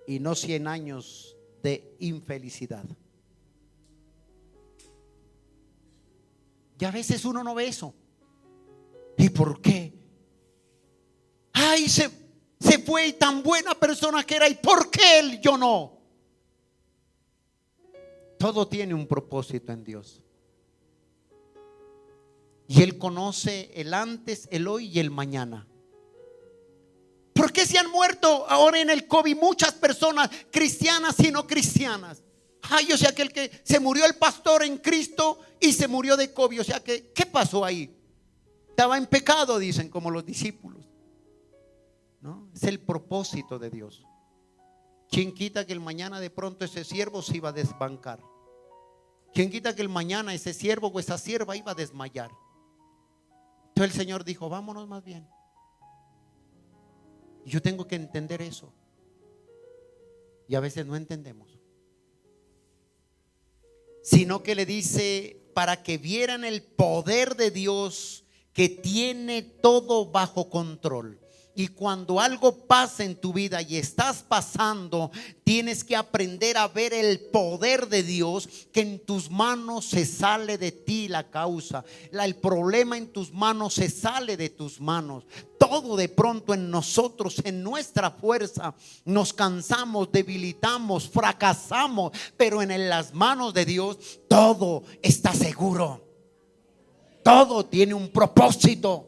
y no 100 años de infelicidad. Y a veces uno no ve eso. ¿Y por qué? Ay, se fue, y tan buena persona que era, ¿y por qué él, yo no? Todo tiene un propósito en Dios. Y Él conoce el antes, el hoy y el mañana. ¿Por qué se han muerto ahora en el COVID muchas personas cristianas y no cristianas? Ay, o sea que el que se murió el pastor en Cristo y se murió de COVID. O sea que, ¿qué pasó ahí? Estaba en pecado, dicen, como los discípulos. ¿No? Es el propósito de Dios. ¿Quién quita que el mañana de pronto ese siervo se iba a desbancar? ¿Quién quita que el mañana ese siervo o esa sierva iba a desmayar? Entonces el Señor dijo, vámonos más bien. Y yo tengo que entender eso. Y a veces no entendemos. Sino que le dice, para que vieran el poder de Dios que tiene todo bajo control. Y cuando algo pasa en tu vida y estás pasando, tienes que aprender a ver el poder de Dios, que en tus manos se sale de ti la causa. El problema en tus manos se sale de tus manos. Todo de pronto en nosotros, en nuestra fuerza, nos cansamos, debilitamos, fracasamos. Pero en las manos de Dios todo está seguro. Todo tiene un propósito.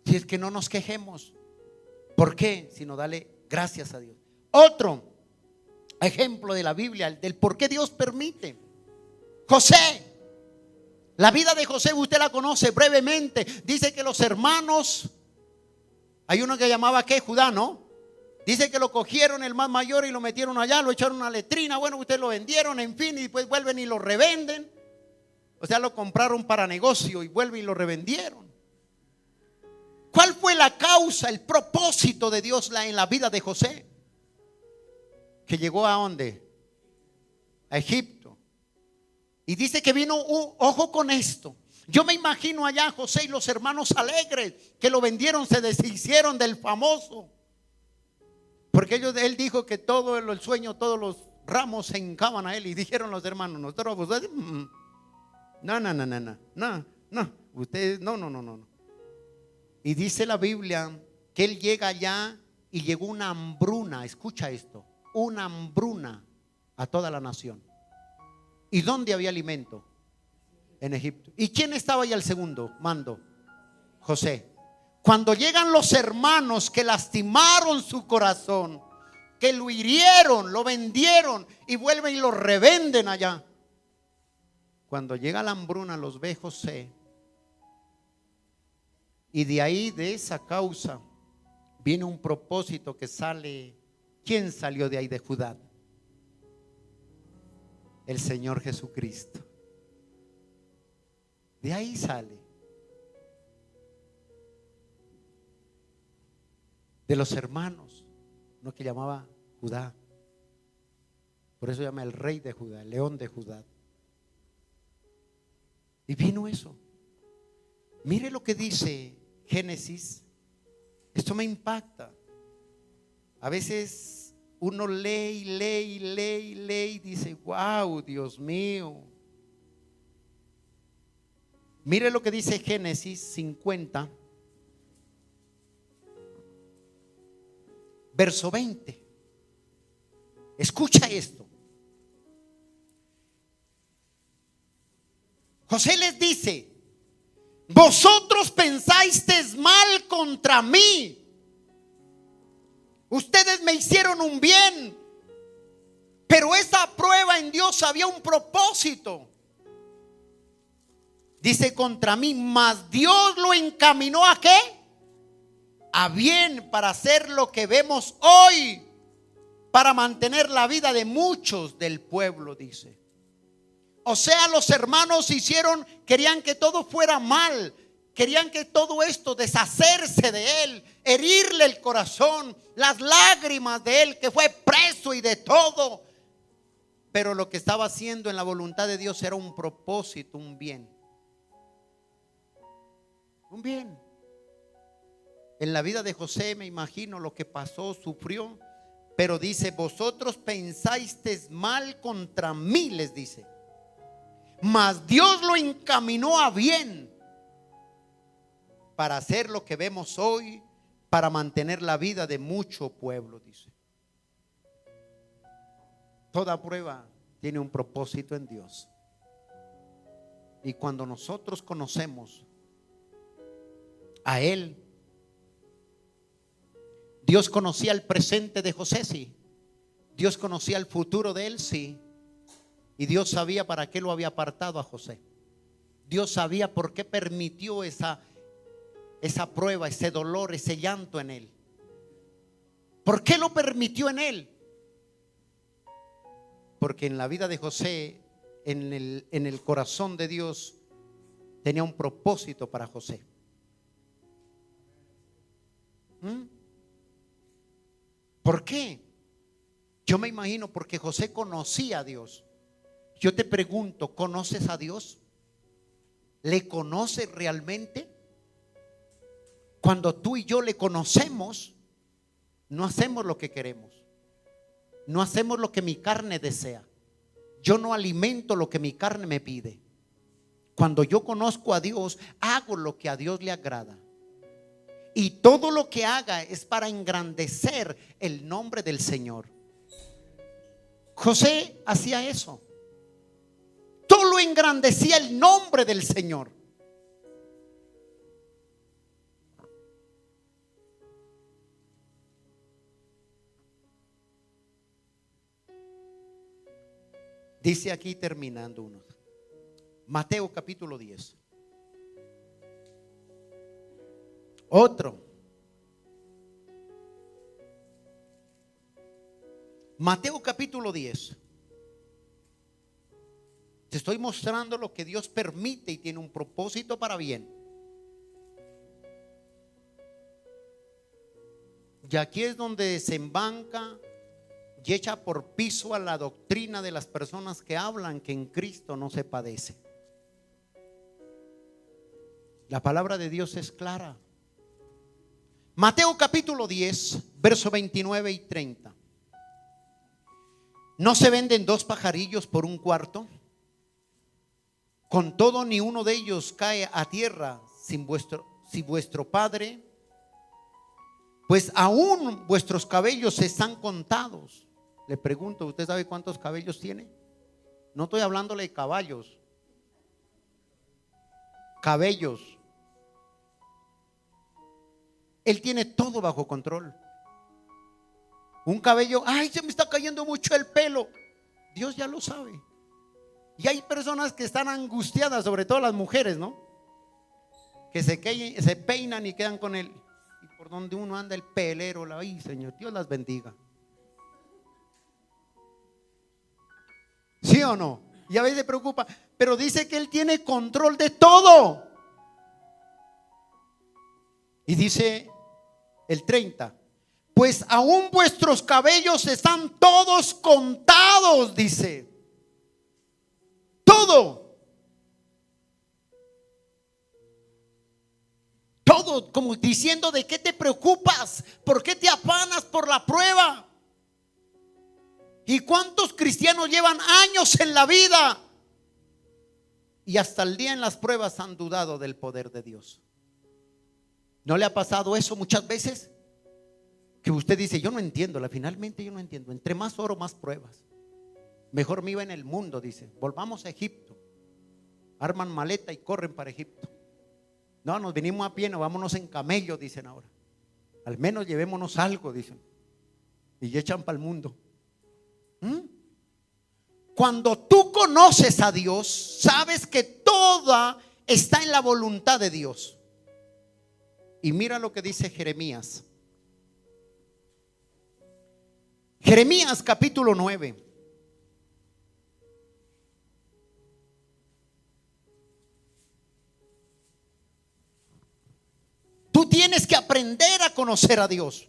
Si es que no nos quejemos. ¿Por qué? Sino dale gracias a Dios. Otro ejemplo de la Biblia, del por qué Dios permite. José. La vida de José usted la conoce brevemente. Dice que los hermanos, hay uno que llamaba ¿qué? Judá, ¿no? Dice que lo cogieron el más mayor y lo metieron allá, lo echaron a una letrina. Bueno, ustedes lo vendieron, en fin, y después vuelven y lo revenden. O sea, lo compraron para negocio y vuelven y lo revendieron. ¿Cuál fue la causa, el propósito de Dios en la vida de José? Que llegó ¿a dónde? A Egipto. Y dice que vino, ojo con esto. Yo me imagino allá José y los hermanos alegres que lo vendieron, se deshicieron del famoso. Porque él dijo que todo el sueño, todos los ramos se hincaban a él. Y dijeron los hermanos, nosotros, ustedes, no, ustedes, no. Y dice la Biblia que él llega allá y llegó una hambruna, escucha esto, una hambruna a toda la nación. ¿Y dónde había alimento? En Egipto. ¿Y quién estaba ahí al segundo mando? José. Cuando llegan los hermanos que lastimaron su corazón, que lo hirieron, lo vendieron y vuelven y lo revenden allá. Cuando llega la hambruna los ve José. Y de ahí, de esa causa, viene un propósito que sale. ¿Quién salió de ahí de Judá? El Señor Jesucristo. De ahí sale. De los hermanos, uno que llamaba Judá. Por eso llama el rey de Judá, el león de Judá. Y vino eso. Mire lo que dice Génesis. Esto me impacta. A veces uno lee y dice, wow, Dios mío. Mire lo que dice Génesis 50. Verso 20. Escucha esto. José les dice: vosotros pensasteis mal contra mí. Ustedes me hicieron un bien, pero esa prueba en Dios había un propósito. Dice contra mí, mas Dios lo encaminó ¿a qué? A bien, para hacer lo que vemos hoy, para mantener la vida de muchos del pueblo, dice. O sea, los hermanos querían que todo fuera mal, querían que todo esto, deshacerse de él, herirle el corazón, las lágrimas de él, que fue preso y de todo. Pero lo que estaba haciendo en la voluntad de Dios era un propósito, un bien. Un bien. En la vida de José me imagino lo que pasó, sufrió, pero dice: vosotros pensasteis mal contra mí, les dice, mas Dios lo encaminó a bien, para hacer lo que vemos hoy, para mantener la vida de mucho pueblo, dice. Toda prueba tiene un propósito en Dios. Y cuando nosotros conocemos a Él, Dios conocía el presente de José, sí. Dios conocía el futuro de él, sí. Y Dios sabía para qué lo había apartado a José. Dios sabía por qué permitió esa prueba, ese dolor, ese llanto en él. ¿Por qué lo permitió en él? Porque en la vida de José, en el corazón de Dios, tenía un propósito para José. ¿Por qué? Yo me imagino porque José conocía a Dios. Yo te pregunto, ¿conoces a Dios? ¿Le conoces realmente? Cuando tú y yo le conocemos, no hacemos lo que queremos, no hacemos lo que mi carne desea. Yo no alimento lo que mi carne me pide. Cuando yo conozco a Dios, hago lo que a Dios le agrada. Y todo lo que haga es para engrandecer el nombre del Señor. José hacía eso. Todo lo engrandecía el nombre del Señor. Dice aquí terminando uno. Mateo capítulo 10. Otro. Mateo capítulo 10. Te estoy mostrando lo que Dios permite y tiene un propósito para bien. Y aquí es donde se embanca y echa por piso a la doctrina de las personas que hablan que en Cristo no se padece. La palabra de Dios es clara. Mateo capítulo 10, verso 29 y 30. ¿No se venden 2 pajarillos por un cuarto? Con todo, ni uno de ellos cae a tierra si vuestro Padre, pues aún vuestros cabellos están contados. Le pregunto, ¿usted sabe cuántos cabellos tiene? No estoy hablándole de caballos, cabellos. Él tiene todo bajo control. Un cabello, ay, se me está cayendo mucho el pelo. Dios ya lo sabe. Y hay personas que están angustiadas, sobre todo las mujeres, ¿no? Que se peinan y quedan con él. Y por donde uno anda el pelero, ay, Señor, Dios las bendiga. ¿Sí o no? Y a veces se preocupa, pero dice que Él tiene control de todo. Y dice el 30, pues aún vuestros cabellos están todos contados, dice. Todo. Todo, como diciendo, ¿de qué te preocupas? ¿Por qué te afanas por la prueba? ¿Y cuántos cristianos llevan años en la vida y hasta el día en las pruebas han dudado del poder de Dios? ¿No le ha pasado eso muchas veces? Que usted dice, yo no entiendo, finalmente yo no entiendo. Entre más oro, más pruebas. Mejor me iba en el mundo, dice. Volvamos a Egipto. Arman maleta y corren para Egipto. No, nos vinimos a pie, no, vámonos en camello, dicen ahora. Al menos llevémonos algo, dicen. Y echan para el mundo. Cuando tú conoces a Dios, sabes que toda está en la voluntad de Dios. Y mira lo que dice Jeremías. Jeremías capítulo 9. Tú tienes que aprender a conocer a Dios.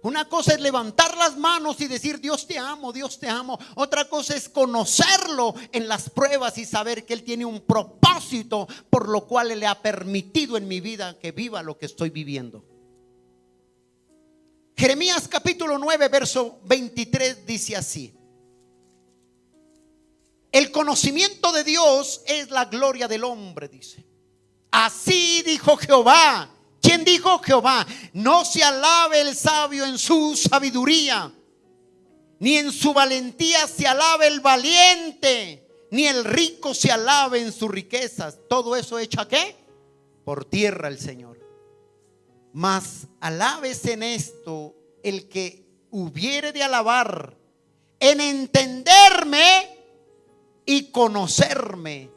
Una cosa es levantar las manos y decir Dios te amo, Dios te amo. Otra cosa es conocerlo en las pruebas y saber que Él tiene un propósito por lo cual Él le ha permitido en mi vida que viva lo que estoy viviendo. Jeremías capítulo 9 verso 23 dice así: el conocimiento de Dios es la gloria del hombre, dice. Así dijo Jehová. ¿Quién dijo? Jehová. No se alabe el sabio en su sabiduría, ni en su valentía se alabe el valiente, ni el rico se alabe en sus riquezas. Todo eso hecho ¿qué? Por tierra el Señor. Mas alabes en esto el que hubiere de alabar, en entenderme y conocerme,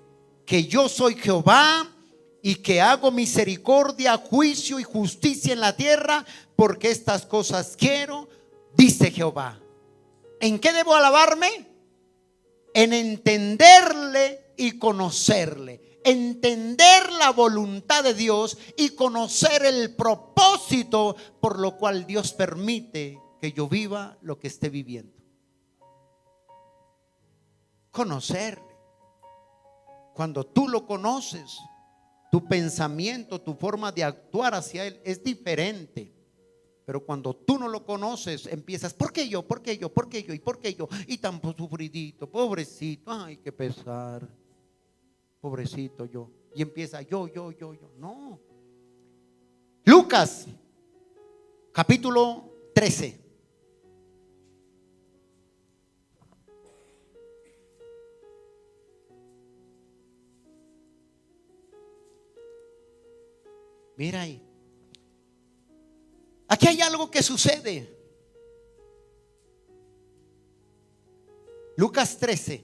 que yo soy Jehová, y que hago misericordia, juicio y justicia en la tierra, porque estas cosas quiero, dice Jehová. ¿En qué debo alabarme? En entenderle y conocerle. Entender la voluntad de Dios y conocer el propósito por lo cual Dios permite que yo viva lo que esté viviendo. Conocerle. Cuando tú lo conoces, tu pensamiento, tu forma de actuar hacia Él es diferente. Pero cuando tú no lo conoces, empiezas, ¿por qué yo? ¿Por qué yo? ¿Por qué yo? ¿Y por qué yo? Y tan sufridito, pobrecito, ay, qué pesar, pobrecito yo. Y empieza yo. No. Lucas, capítulo 13. Mira ahí. Aquí hay algo que sucede. Lucas 13,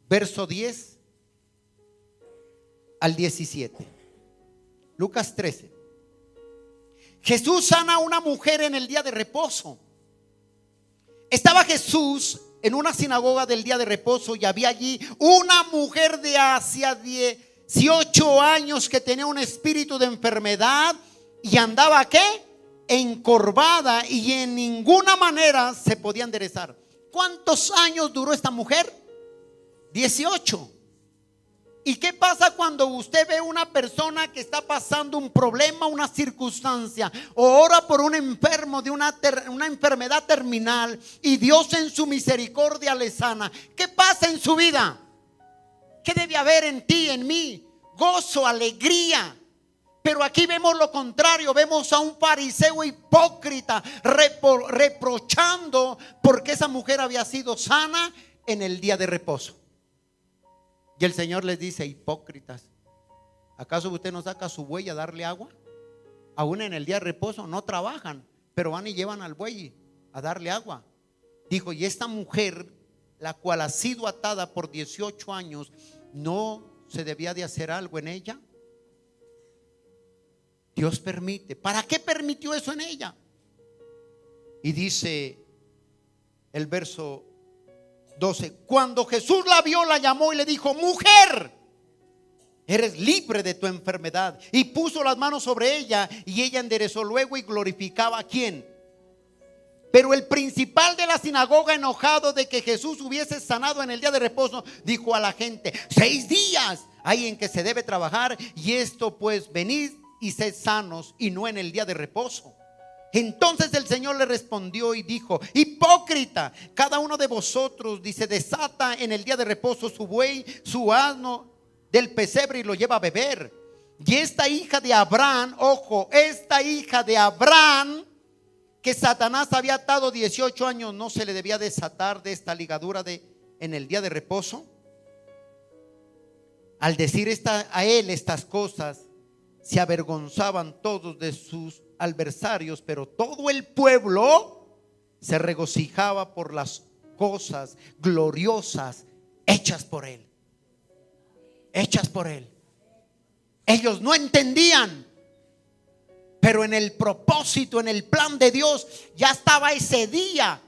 verso 10 al 17. Lucas 13. Jesús sana a una mujer en el día de reposo. Estaba Jesús en una sinagoga del día de reposo y había allí una mujer de hacia 18 años que tenía un espíritu de enfermedad y andaba ¿qué? Encorvada y en ninguna manera se podía enderezar. ¿Cuántos años duró esta mujer? 18. ¿Y qué pasa cuando usted ve una persona que está pasando un problema, una circunstancia, o ora por un enfermo de una enfermedad terminal y Dios en su misericordia le sana? ¿Qué pasa en su vida? ¿Qué debe haber en ti, en mí? Gozo, alegría. Pero aquí vemos lo contrario, vemos a un fariseo hipócrita reprochando porque esa mujer había sido sana en el día de reposo. Y el Señor les dice: hipócritas, ¿acaso usted no saca a su buey a darle agua? Aún en el día de reposo no trabajan, pero van y llevan al buey a darle agua. Dijo: y esta mujer, la cual ha sido atada por 18 años, ¿no se debía de hacer algo en ella? Dios permite. ¿Para qué permitió eso en ella? Y dice el verso 12: cuando Jesús la vio, la llamó y le dijo: mujer, eres libre de tu enfermedad. Y puso las manos sobre ella y ella enderezó luego y glorificaba ¿a quién? Pero el principal de la sinagoga, enojado de que Jesús hubiese sanado en el día de reposo, dijo a la gente: 6 días hay en que se debe trabajar, y esto pues venid y sed sanos, y no en el día de reposo. Entonces el Señor le respondió y dijo: hipócrita, cada uno de vosotros, dice, desata en el día de reposo su buey, su asno del pesebre y lo lleva a beber. Y esta hija de Abraham, ojo, esta hija de Abraham, que Satanás había atado 18 años, ¿no se le debía desatar de esta ligadura en el día de reposo? Al decir a él estas cosas, se avergonzaban todos de sus adversarios, pero todo el pueblo se regocijaba por las cosas gloriosas hechas por él. Hechas por él. Ellos no entendían, pero en el propósito, en el plan de Dios, ya estaba ese día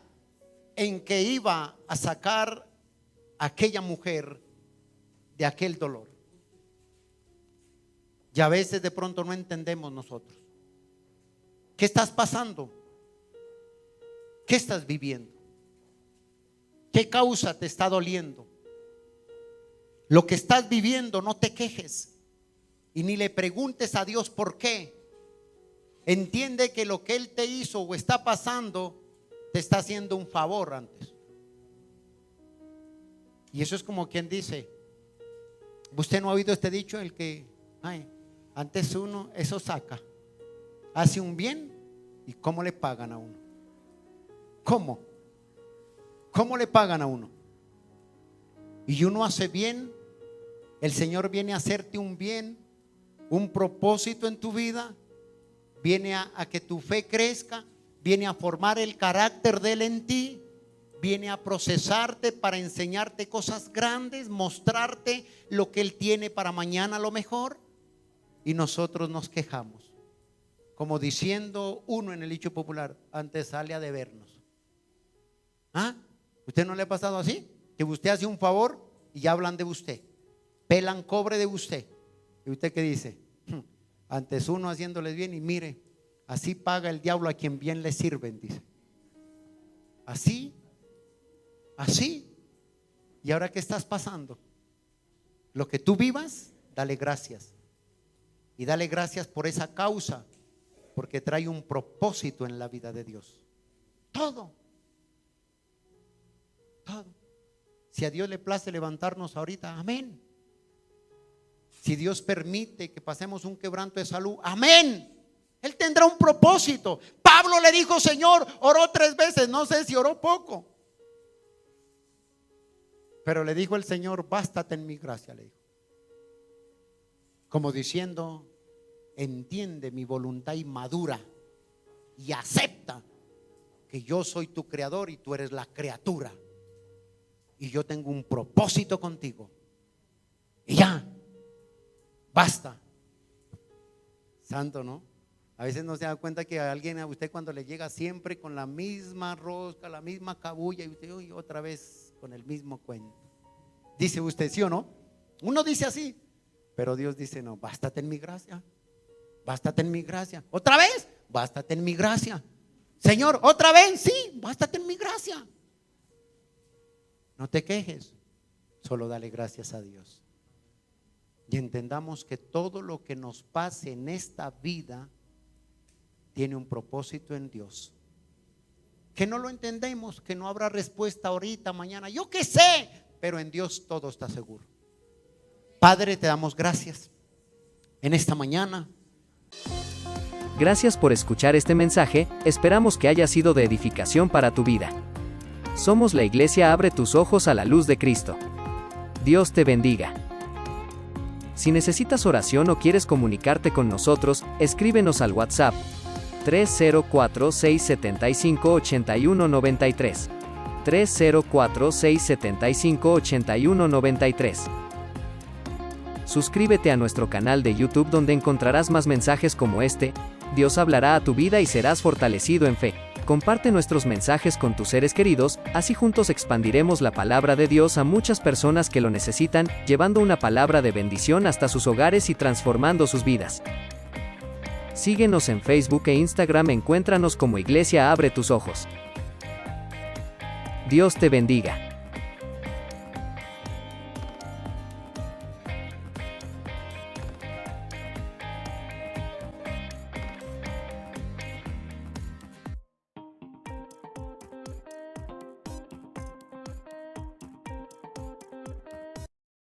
en que iba a sacar a aquella mujer de aquel dolor. Y a veces de pronto no entendemos nosotros. ¿Qué estás pasando? ¿Qué estás viviendo? ¿Qué causa te está doliendo? Lo que estás viviendo, no te quejes y ni le preguntes a Dios por qué. Entiende que lo que Él te hizo o está pasando te está haciendo un favor antes. Y eso es como quien dice: usted no ha oído este dicho, el que antes uno eso saca, hace un bien, ¿y cómo le pagan a uno? ¿Cómo le pagan a uno? Y uno hace bien, el Señor viene a hacerte un bien, un propósito en tu vida, viene a que tu fe crezca, viene a formar el carácter de Él en ti, viene a procesarte para enseñarte cosas grandes, mostrarte lo que Él tiene para mañana, lo mejor. Y nosotros nos quejamos, como diciendo uno en el dicho popular: antes sale a debernos. ¿Usted no le ha pasado así? Que usted hace un favor y ya hablan de usted, pelan cobre de usted. ¿Y usted qué dice? Antes uno haciéndoles bien, y mire, así paga el diablo a quien bien le sirven, dice. Así. ¿Y ahora qué estás pasando? Lo que tú vivas, dale gracias. Y dale gracias por esa causa, porque trae un propósito en la vida de Dios. Todo. Si a Dios le place levantarnos ahorita, amén. Si Dios permite que pasemos un quebranto de salud, amén. Él tendrá un propósito. Pablo le dijo: Señor, oró 3 veces, no sé si oró poco, pero le dijo el Señor: bástate en mi gracia, le dijo. Como diciendo: entiende mi voluntad inmadura y acepta que yo soy tu creador y tú eres la criatura, y yo tengo un propósito contigo. Y ya, basta. Santo, ¿no? A veces no se da cuenta que a alguien, a usted cuando le llega siempre con la misma rosca, la misma cabulla, y usted uy, otra vez con el mismo cuento. Dice usted, ¿sí o no? Uno dice así, pero Dios dice, no, bástate en mi gracia. Bástate en mi gracia. ¿Otra vez? Bástate en mi gracia. Señor, ¿otra vez? Sí, bástate en mi gracia. No te quejes, solo dale gracias a Dios. Y entendamos que todo lo que nos pase en esta vida tiene un propósito en Dios. Que no lo entendemos, que no habrá respuesta ahorita, mañana, yo qué sé, pero en Dios todo está seguro. Padre, te damos gracias en esta mañana. Gracias por escuchar este mensaje, esperamos que haya sido de edificación para tu vida. Somos la iglesia Abre tus ojos a la luz de Cristo. Dios te bendiga. Si necesitas oración o quieres comunicarte con nosotros, escríbenos al WhatsApp 304-675-8193. 304-675-8193. Suscríbete a nuestro canal de YouTube donde encontrarás más mensajes como este. Dios hablará a tu vida y serás fortalecido en fe. Comparte nuestros mensajes con tus seres queridos, así juntos expandiremos la palabra de Dios a muchas personas que lo necesitan, llevando una palabra de bendición hasta sus hogares y transformando sus vidas. Síguenos en Facebook e Instagram, encuéntranos como Iglesia Abre tus Ojos. Dios te bendiga.